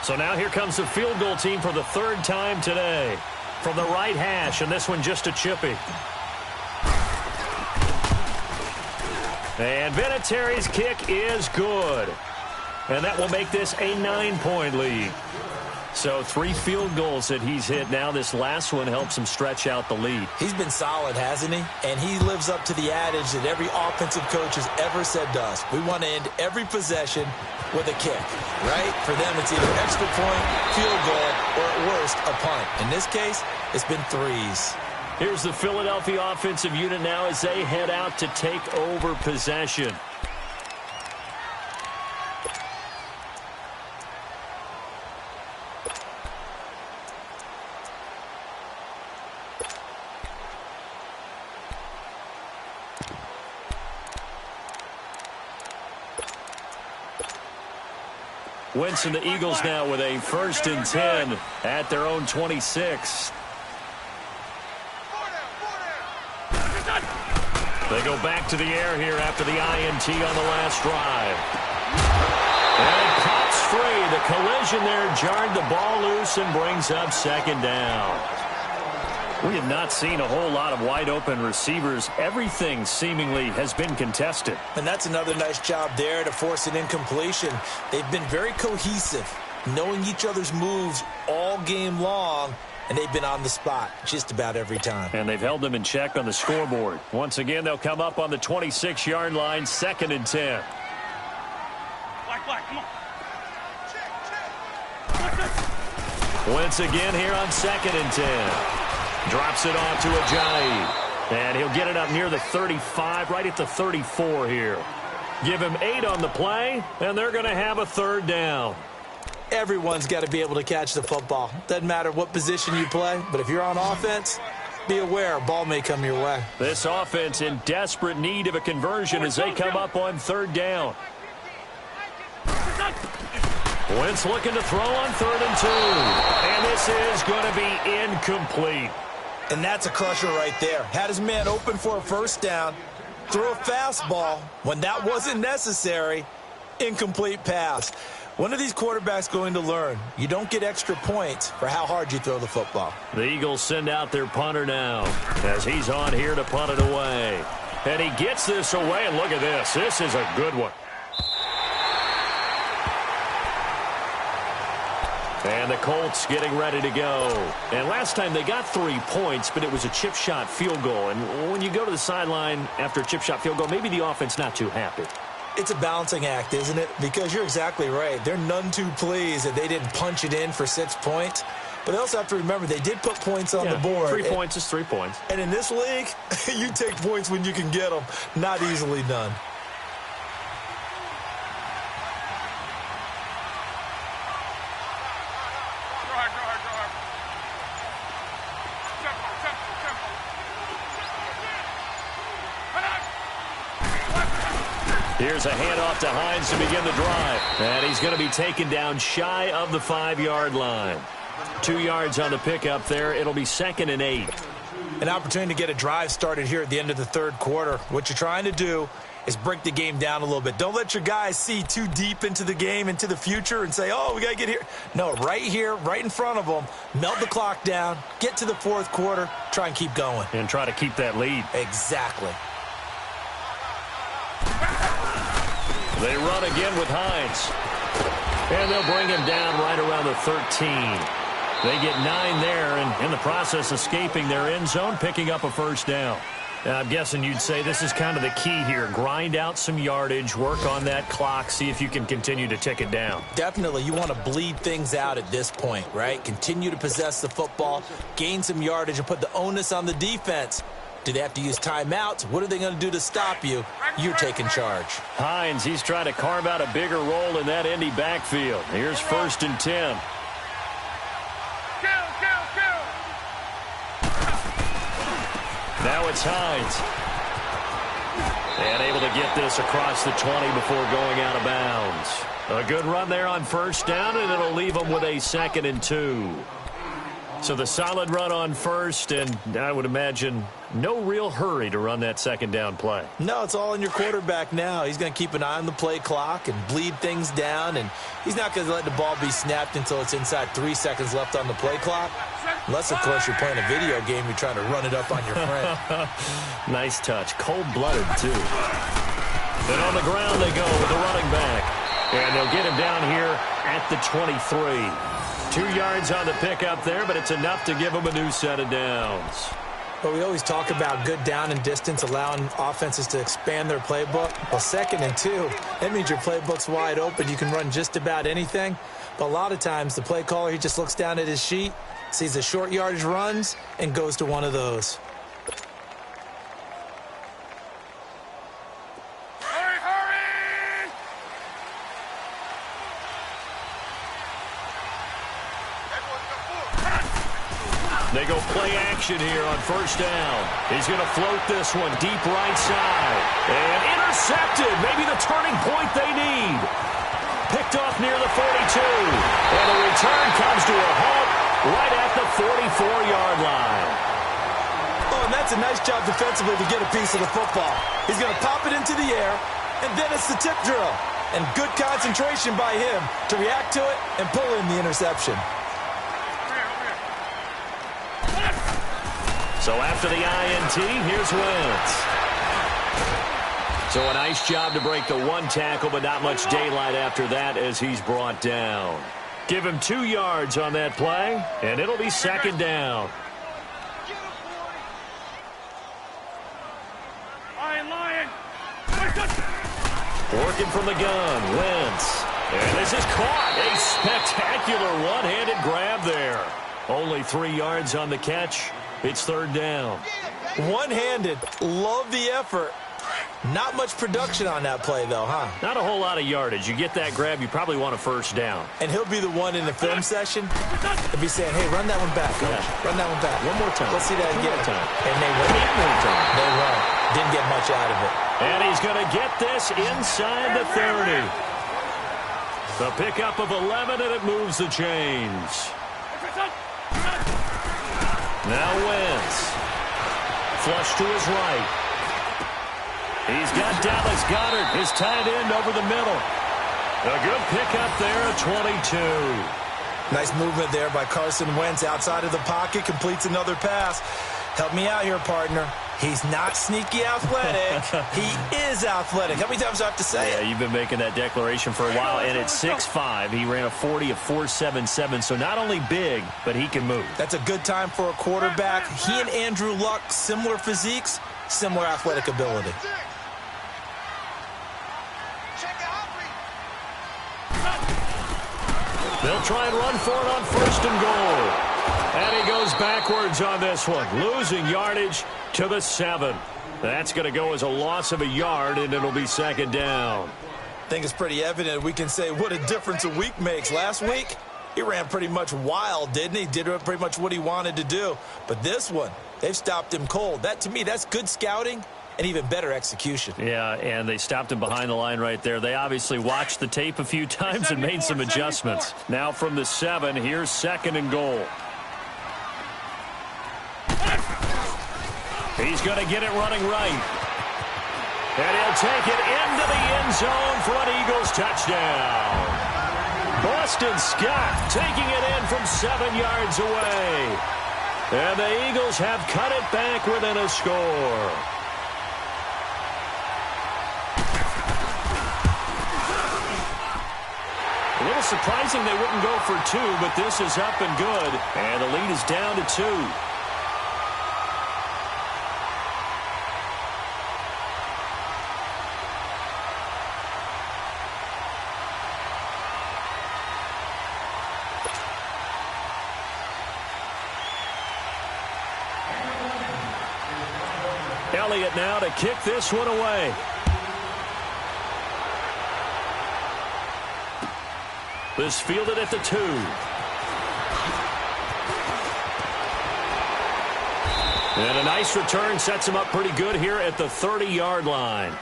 So now here comes the field goal team for the 3rd time today. From the right hash, and this one just a chippy. And Vinatieri's kick is good. And that will make this a 9-point lead. So 3 field goals that he's hit. Now this last one helps him stretch out the lead. He's been solid, hasn't he? And he lives up to the adage that every offensive coach has ever said to us. We want to end every possession with a kick, right? For them, it's either extra point, field goal, or at worst, a punt. In this case, it's been 3s. Here's the Philadelphia offensive unit now as they head out to take over possession. Wentz and the Eagles now with a 1st and 10 at their own 26. They go back to the air here after the INT on the last drive. And it pops free. The collision there jarred the ball loose and brings up second down. We have not seen a whole lot of wide-open receivers. Everything seemingly has been contested. And that's another nice job there to force an incompletion. They've been very cohesive, knowing each other's moves all game long, and they've been on the spot just about every time. And they've held them in check on the scoreboard. Once again, they'll come up on the 26-yard line, 2nd and 10. Black, come on. Once again here on 2nd and 10. Drops it off to Ajayi. And he'll get it up near the 35, right at the 34 here. Give him 8 on the play, and they're going to have a 3rd down. Everyone's got to be able to catch the football. Doesn't matter what position you play, but if you're on offense, be aware a ball may come your way. This offense in desperate need of a conversion as they come up on 3rd down. Wentz looking to throw on 3rd and 2. And this is going to be incomplete. And that's a crusher right there. Had his man open for a 1st down, threw a fastball when that wasn't necessary, incomplete pass. When are these quarterbacks going to learn? You don't get extra points for how hard you throw the football. The Eagles send out their punter now as he's on here to punt it away. And he gets this away, and look at this. This is a good one. And the Colts getting ready to go. And last time they got 3 points, but it was a chip shot field goal. And when you go to the sideline after a chip shot field goal, maybe the offense not too happy. It's a balancing act, isn't it? Because you're exactly right. They're none too pleased that they didn't punch it in for 6 points. But they also have to remember they did put points on the board. 3 points is 3 points. And in this league, you take points when you can get them. Not easily done. Here's a handoff to Hines to begin the drive. And he's going to be taken down shy of the 5-yard line. 2 yards on the pickup there. It'll be 2nd and 8. An opportunity to get a drive started here at the end of the 3rd quarter. What you're trying to do is break the game down a little bit. Don't let your guys see too deep into the game, into the future, and say, oh, we got to get here. No, right here, right in front of them, melt the clock down, get to the 4th quarter, try and keep going. And try to keep that lead. Exactly. They run again with Hines. And they'll bring him down right around the 13. They get 9 there, and in the process escaping their end zone, picking up a 1st down. I'm guessing you'd say this is kind of the key here. Grind out some yardage, work on that clock, see if you can continue to tick it down. Definitely. You want to bleed things out at this point, right? Continue to possess the football, gain some yardage, and put the onus on the defense. Do they have to use timeouts? What are they going to do to stop you? You're taking charge. Hines, he's trying to carve out a bigger role in that Indy backfield. Here's 1st and 10. Now it's Hines. And able to get this across the 20 before going out of bounds. A good run there on 1st down, and it'll leave them with a 2nd and 2. So the solid run on 1st, and I would imagine no real hurry to run that 2nd down play. No, it's all in your quarterback now. He's going to keep an eye on the play clock and bleed things down, and he's not going to let the ball be snapped until it's inside 3 seconds left on the play clock. Unless, of course, you're playing a video game, you're trying to run it up on your friend. Nice touch. Cold-blooded, too. Then on the ground they go with the running back. And they'll get him down here at the 23. 2 yards on the pickup there, but it's enough to give him a new set of downs. But we always talk about good down and distance, allowing offenses to expand their playbook. Well, 2nd and 2, that means your playbook's wide open. You can run just about anything. But a lot of times, the play caller, he just looks down at his sheet, sees the short yardage runs, and goes to one of those. They go play action here on 1st down. He's going to float this one deep right side. And intercepted. Maybe the turning point they need. Picked off near the 42. And the return comes to a halt right at the 44-yard line. Oh, and that's That's a nice job defensively to get a piece of the football. He's going to pop it into the air, and then it's the tip drill. And good concentration by him to react to it and pull in the interception. So after the INT, here's Wentz. So a nice job to break the one tackle, but not much daylight after that as he's brought down. Give him 2 yards on that play, and it'll be second down. Lion. Working from the gun, Wentz. And this is caught. A spectacular one-handed grab there. Only 3 yards on the catch. It's third down. One-handed. Love the effort. Not much production on that play, though, huh? Not a whole lot of yardage. You get that grab, you probably want a first down. And he'll be the one in the film session. He'll be saying, hey, run that one back, coach. Yeah. Run that one back. One more time. Let's see that One again. more time. And they won't. One more time. They won't. Didn't get much out of it. And he's going to get this inside the 30. The pickup of 11, and it moves the chains. Now Wentz. Flush to his right. He's got Dallas Goedert, his tight end, over the middle. A good pickup there at 22. Nice movement there by Carson Wentz outside of the pocket. Completes another pass. Help me out here, partner. He's not sneaky athletic. He is athletic. How many times do I have to say it? Yeah, you've been making that declaration for a while. And at 6'5", he ran a 40 of 4.77. So not only big, but he can move. That's a good time for a quarterback. He and Andrew Luck, similar physiques, similar athletic ability. They'll try and run for it on first and goal. And he goes backwards on this one, losing yardage to the 7. That's going to go as a loss of a yard, and it'll be second down. I think it's pretty evident we can say what a difference a week makes. Last week, he ran pretty much wild, didn't he? Did pretty much what he wanted to do. But this one, they've stopped him cold. That, to me, that's good scouting and even better execution. Yeah, and they stopped him behind the line right there. They obviously watched the tape a few times and made some adjustments. Now from the 7, here's second and goal. He's going to get it running right. And he'll take it into the end zone for an Eagles touchdown. Boston Scott taking it in from 7 yards away. And the Eagles have cut it back within a score. A little surprising they wouldn't go for 2, but this is up and good. And the lead is down to 2. Elliott now to kick this one away. This fielded at the 2. And a nice return sets him up pretty good here at the 30-yard line.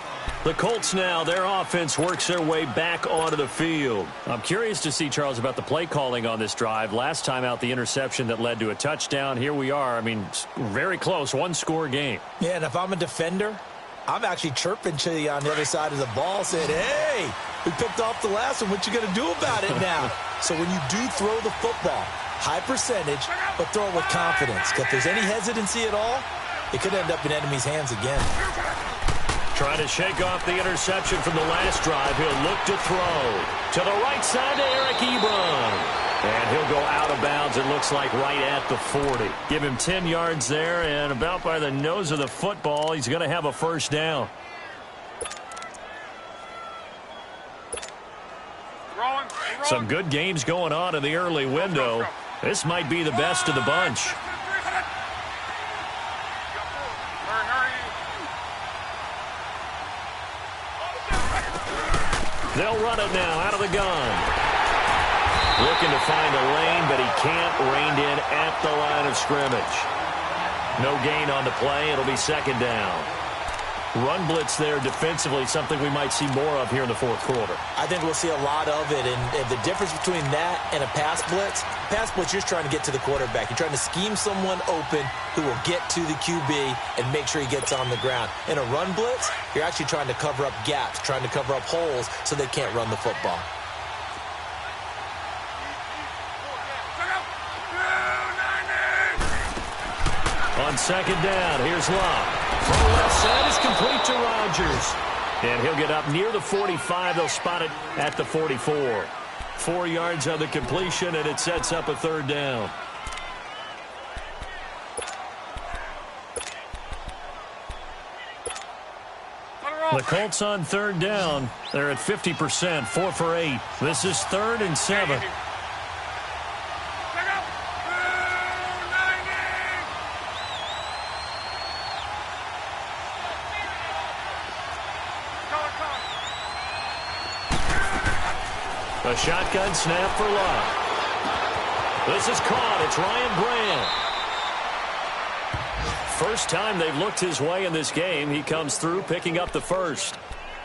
The Colts now, their offense works their way back onto the field. I'm curious to see, Charles, about the play calling on this drive. Last time out, the interception that led to a touchdown. Here we are. I mean, very close, one-score game. Yeah, and if I'm a defender, I'm actually chirping to you on the other side of the ball, saying, hey, we picked off the last one. What you going to do about it now? So when you do throw the football, high percentage, but throw it with confidence. Because if there's any hesitancy at all, it could end up in enemy's hands again. Trying to shake off the interception from the last drive. He'll look to throw. To the right side to Eric Ebron. And he'll go out of bounds, it looks like, right at the 40. Give him 10 yards there, and about by the nose of the football, he's going to have a first down. Some good games going on in the early window. This might be the best of the bunch. They'll run it now out of the gun. Looking to find a lane, but he can't. Reined in at the line of scrimmage. No gain on the play. It'll be second down. run blitz there defensively, something we might see more of here in the fourth quarter. I think we'll see a lot of it, and the difference between that and a pass blitz, you're just trying to get to the quarterback. You're trying to scheme someone open who will get to the QB and make sure he gets on the ground. In a run blitz, you're actually trying to cover up gaps, trying to cover up holes so they can't run the football. On second down, here's Love. From the left side is complete to Rodgers. And he'll get up near the 45. They'll spot it at the 44. 4 yards on the completion, and it sets up a third down. The Colts on third down. They're at 50%, 4 for 8. This is 3rd and 7. A shotgun snap for Love. This is caught. It's Ryan Brand. First time they've looked his way in this game. He comes through picking up the first.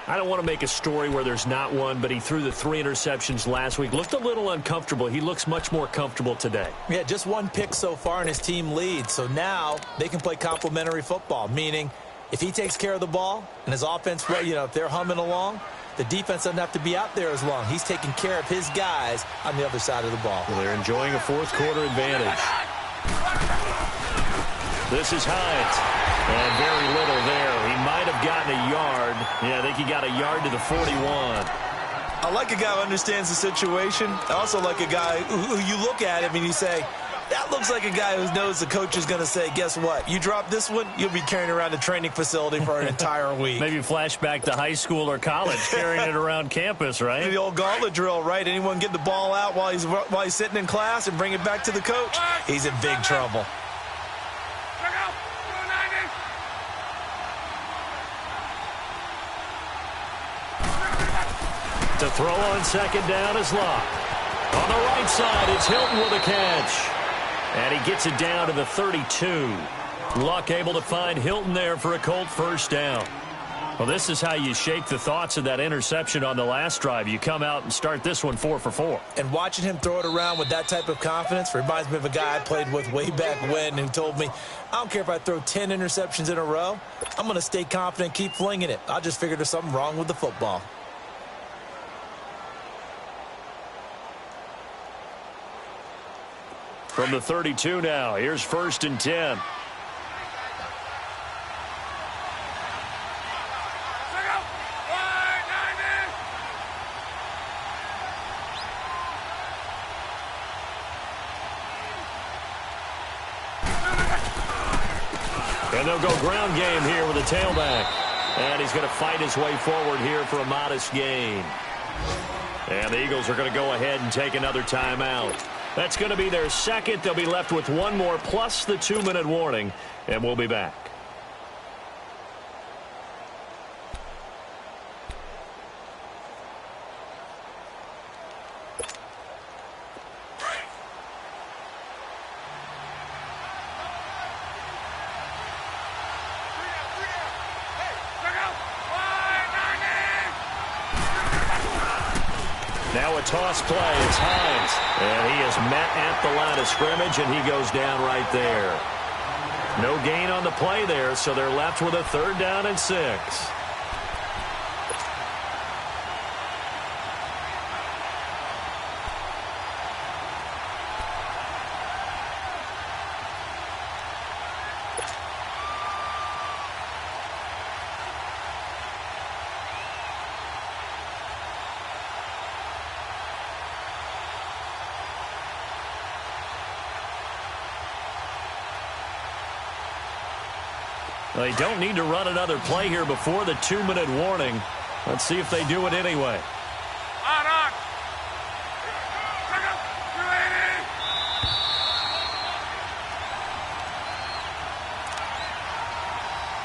I don't want to make a story where there's not one, but he threw the 3 interceptions last week. Looked a little uncomfortable. He looks much more comfortable today. Yeah, just 1 pick so far and his team leads. So now they can play complementary football, meaning if he takes care of the ball and his offense, if they're humming along, the defense doesn't have to be out there as long. He's taking care of his guys on the other side of the ball. Well, they're enjoying a fourth quarter advantage. This is Hyatt. And very little there. He might have gotten a yard. Yeah, I think he got a yard to the 41. I like a guy who understands the situation. I also like a guy who you look at him and you say, that looks like a guy who knows the coach is going to say, guess what? You drop this one, you'll be carrying around a training facility for an entire week. Maybe flashback to high school or college, carrying it around campus, right? The old gauntlet drill, right? Anyone get the ball out while he's sitting in class and bring it back to the coach? He's in big trouble. To throw on second down is Love. On the right side, it's Hilton with a catch. And he gets it down to the 32. Luck able to find Hilton there for a Colt first down. Well, this is how you shake the thoughts of that interception on the last drive. You come out and start this one 4 for 4. And watching him throw it around with that type of confidence reminds me of a guy I played with way back when who told me, I don't care if I throw 10 interceptions in a row. I'm going to stay confident, keep flinging it. I just figured there's something wrong with the football. From the 32 now, here's 1st and 10. And they'll go ground game here with a tailback. And he's going to fight his way forward here for a modest gain. And the Eagles are going to go ahead and take another timeout. That's going to be their second. They'll be left with 1 more plus the 2-minute warning, and we'll be back. Now a toss play. It's Hines. And he is met at the line of scrimmage, and he goes down right there. No gain on the play there, so they're left with a 3rd down and 6. They don't need to run another play here before the 2-minute warning. Let's see if they do it anyway. On.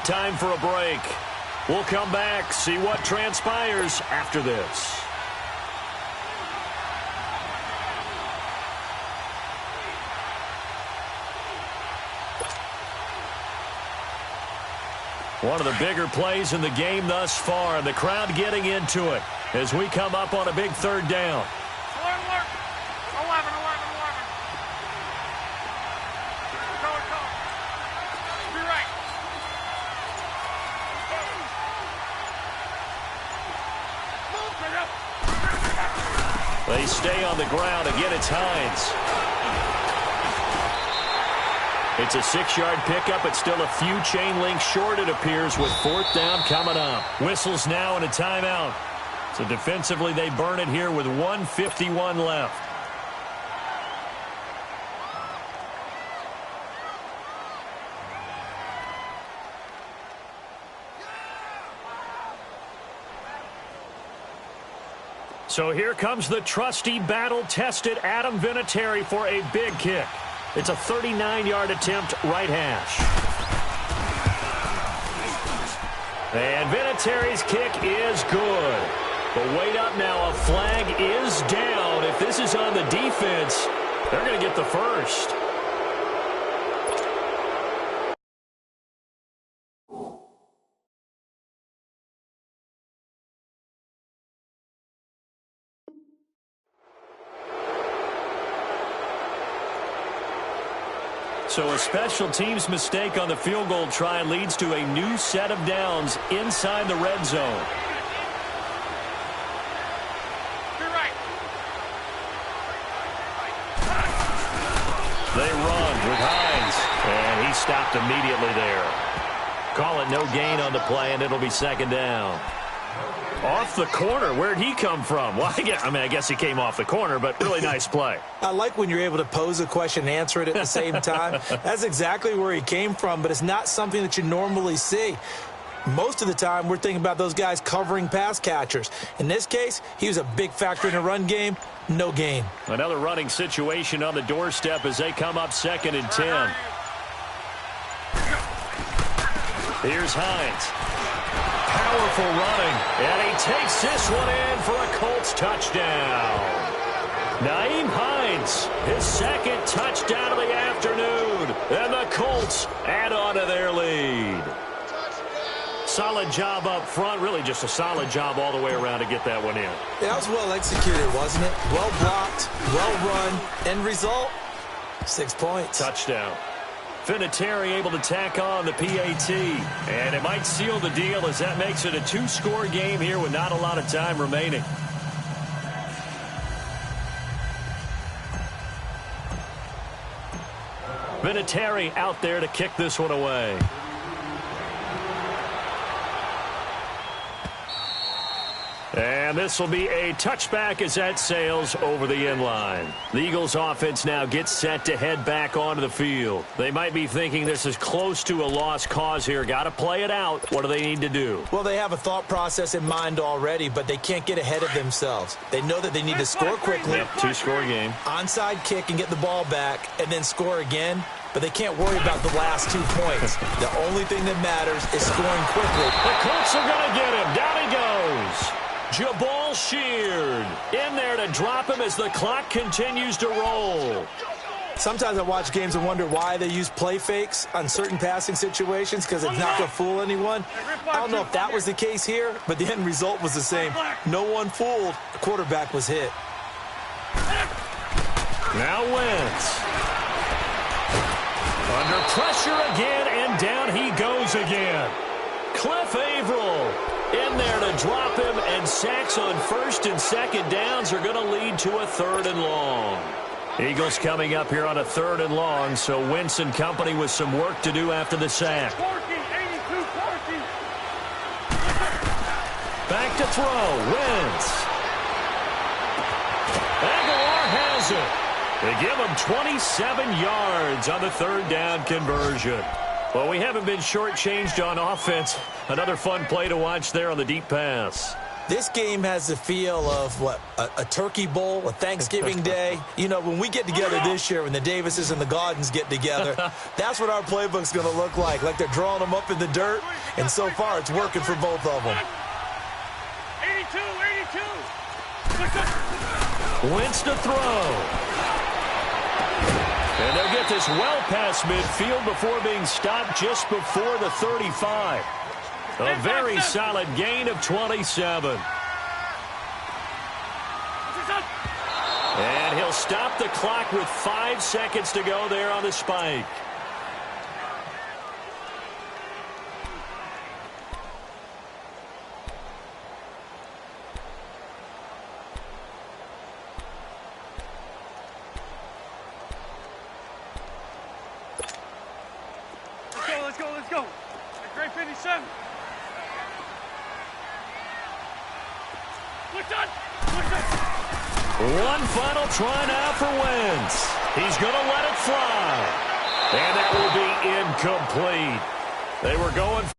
Time for a break. We'll come back, see what transpires after this. One of the bigger plays in the game thus far, and the crowd getting into it as we come up on a big third down. 11. Go. Be right. They stay on the ground. Again, it's Hines. It's a 6-yard pickup. It's still a few chain links short, it appears, with 4th down coming up. Whistles now and a timeout. So defensively, they burn it here with 1:51 left. So here comes the trusty, battle-tested Adam Vinatieri for a big kick. It's a 39-yard attempt, right hash. And Vinatieri's kick is good. But wait up now, a flag is down. If this is on the defense, they're going to get the first. So a special teams mistake on the field goal try leads to a new set of downs inside the red zone. They run with Hines, and he stopped immediately there. Call it no gain on the play, and it'll be 2nd down. Off the corner. Where'd he come from? Well, I guess he came off the corner, but really nice play. I like when you're able to pose a question and answer it at the same time. That's exactly where he came from, but it's not something that you normally see. Most of the time, we're thinking about those guys covering pass catchers. In this case, he was a big factor in the run game. No gain. Another running situation on the doorstep as they come up 2nd and 10. Here's Hines. Powerful running, and he takes this one in for a Colts touchdown. Nyheim Hines, his 2nd touchdown of the afternoon, and the Colts add on to their lead. Solid job up front, really just a solid job all the way around to get that one in. Yeah, that was well executed, wasn't it? Well blocked, well run, end result, 6 points. Touchdown. Vinatieri able to tack on the PAT, and it might seal the deal as that makes it a 2-score game here with not a lot of time remaining. Vinatieri out there to kick this one away. And this will be a touchback as that sails over the end line. The Eagles offense now gets set to head back onto the field. They might be thinking this is close to a lost cause here. Got to play it out. What do they need to do? Well, they have a thought process in mind already, but they can't get ahead of themselves. They know that they need to score quickly. Yep, 2-score game. Onside kick and get the ball back and then score again. But they can't worry about the last 2 points. The only thing that matters is scoring quickly. The Colts are going to get him. Down he goes. Jabal Sheard in there to drop him as the clock continues to roll. Sometimes I watch games and wonder why they use play fakes on certain passing situations because it's not going to fool anyone. I don't know if that was the case here, but the end result was the same. No one fooled. The quarterback was hit. Now Wentz. Under pressure again, and down he goes again. Cliff Averill in there to drop him, and sacks on 1st and 2nd downs are going to lead to a 3rd and long. Eagles coming up here on a 3rd and long, so Wentz and company with some work to do after the sack. 14, 82, 14. Back to throw, Wentz. Aguilar has it. They give him 27 yards on the 3rd down conversion. Well, we haven't been shortchanged on offense. Another fun play to watch there on the deep pass. This game has the feel of, a turkey bowl, a Thanksgiving day. You know, when we get together this year, when the Davises and the Gaudens get together, that's what our playbook's going to look like they're drawing them up in the dirt, and so far it's working for both of them. 82, 82. Wentz to throw. And they'll get this well past midfield before being stopped just before the 35. A very solid gain of 27. And he'll stop the clock with 5 seconds to go there on the spike. Let's go. Great finish, 7. One final try now for Wentz. He's going to let it fly. And that will be incomplete. They were going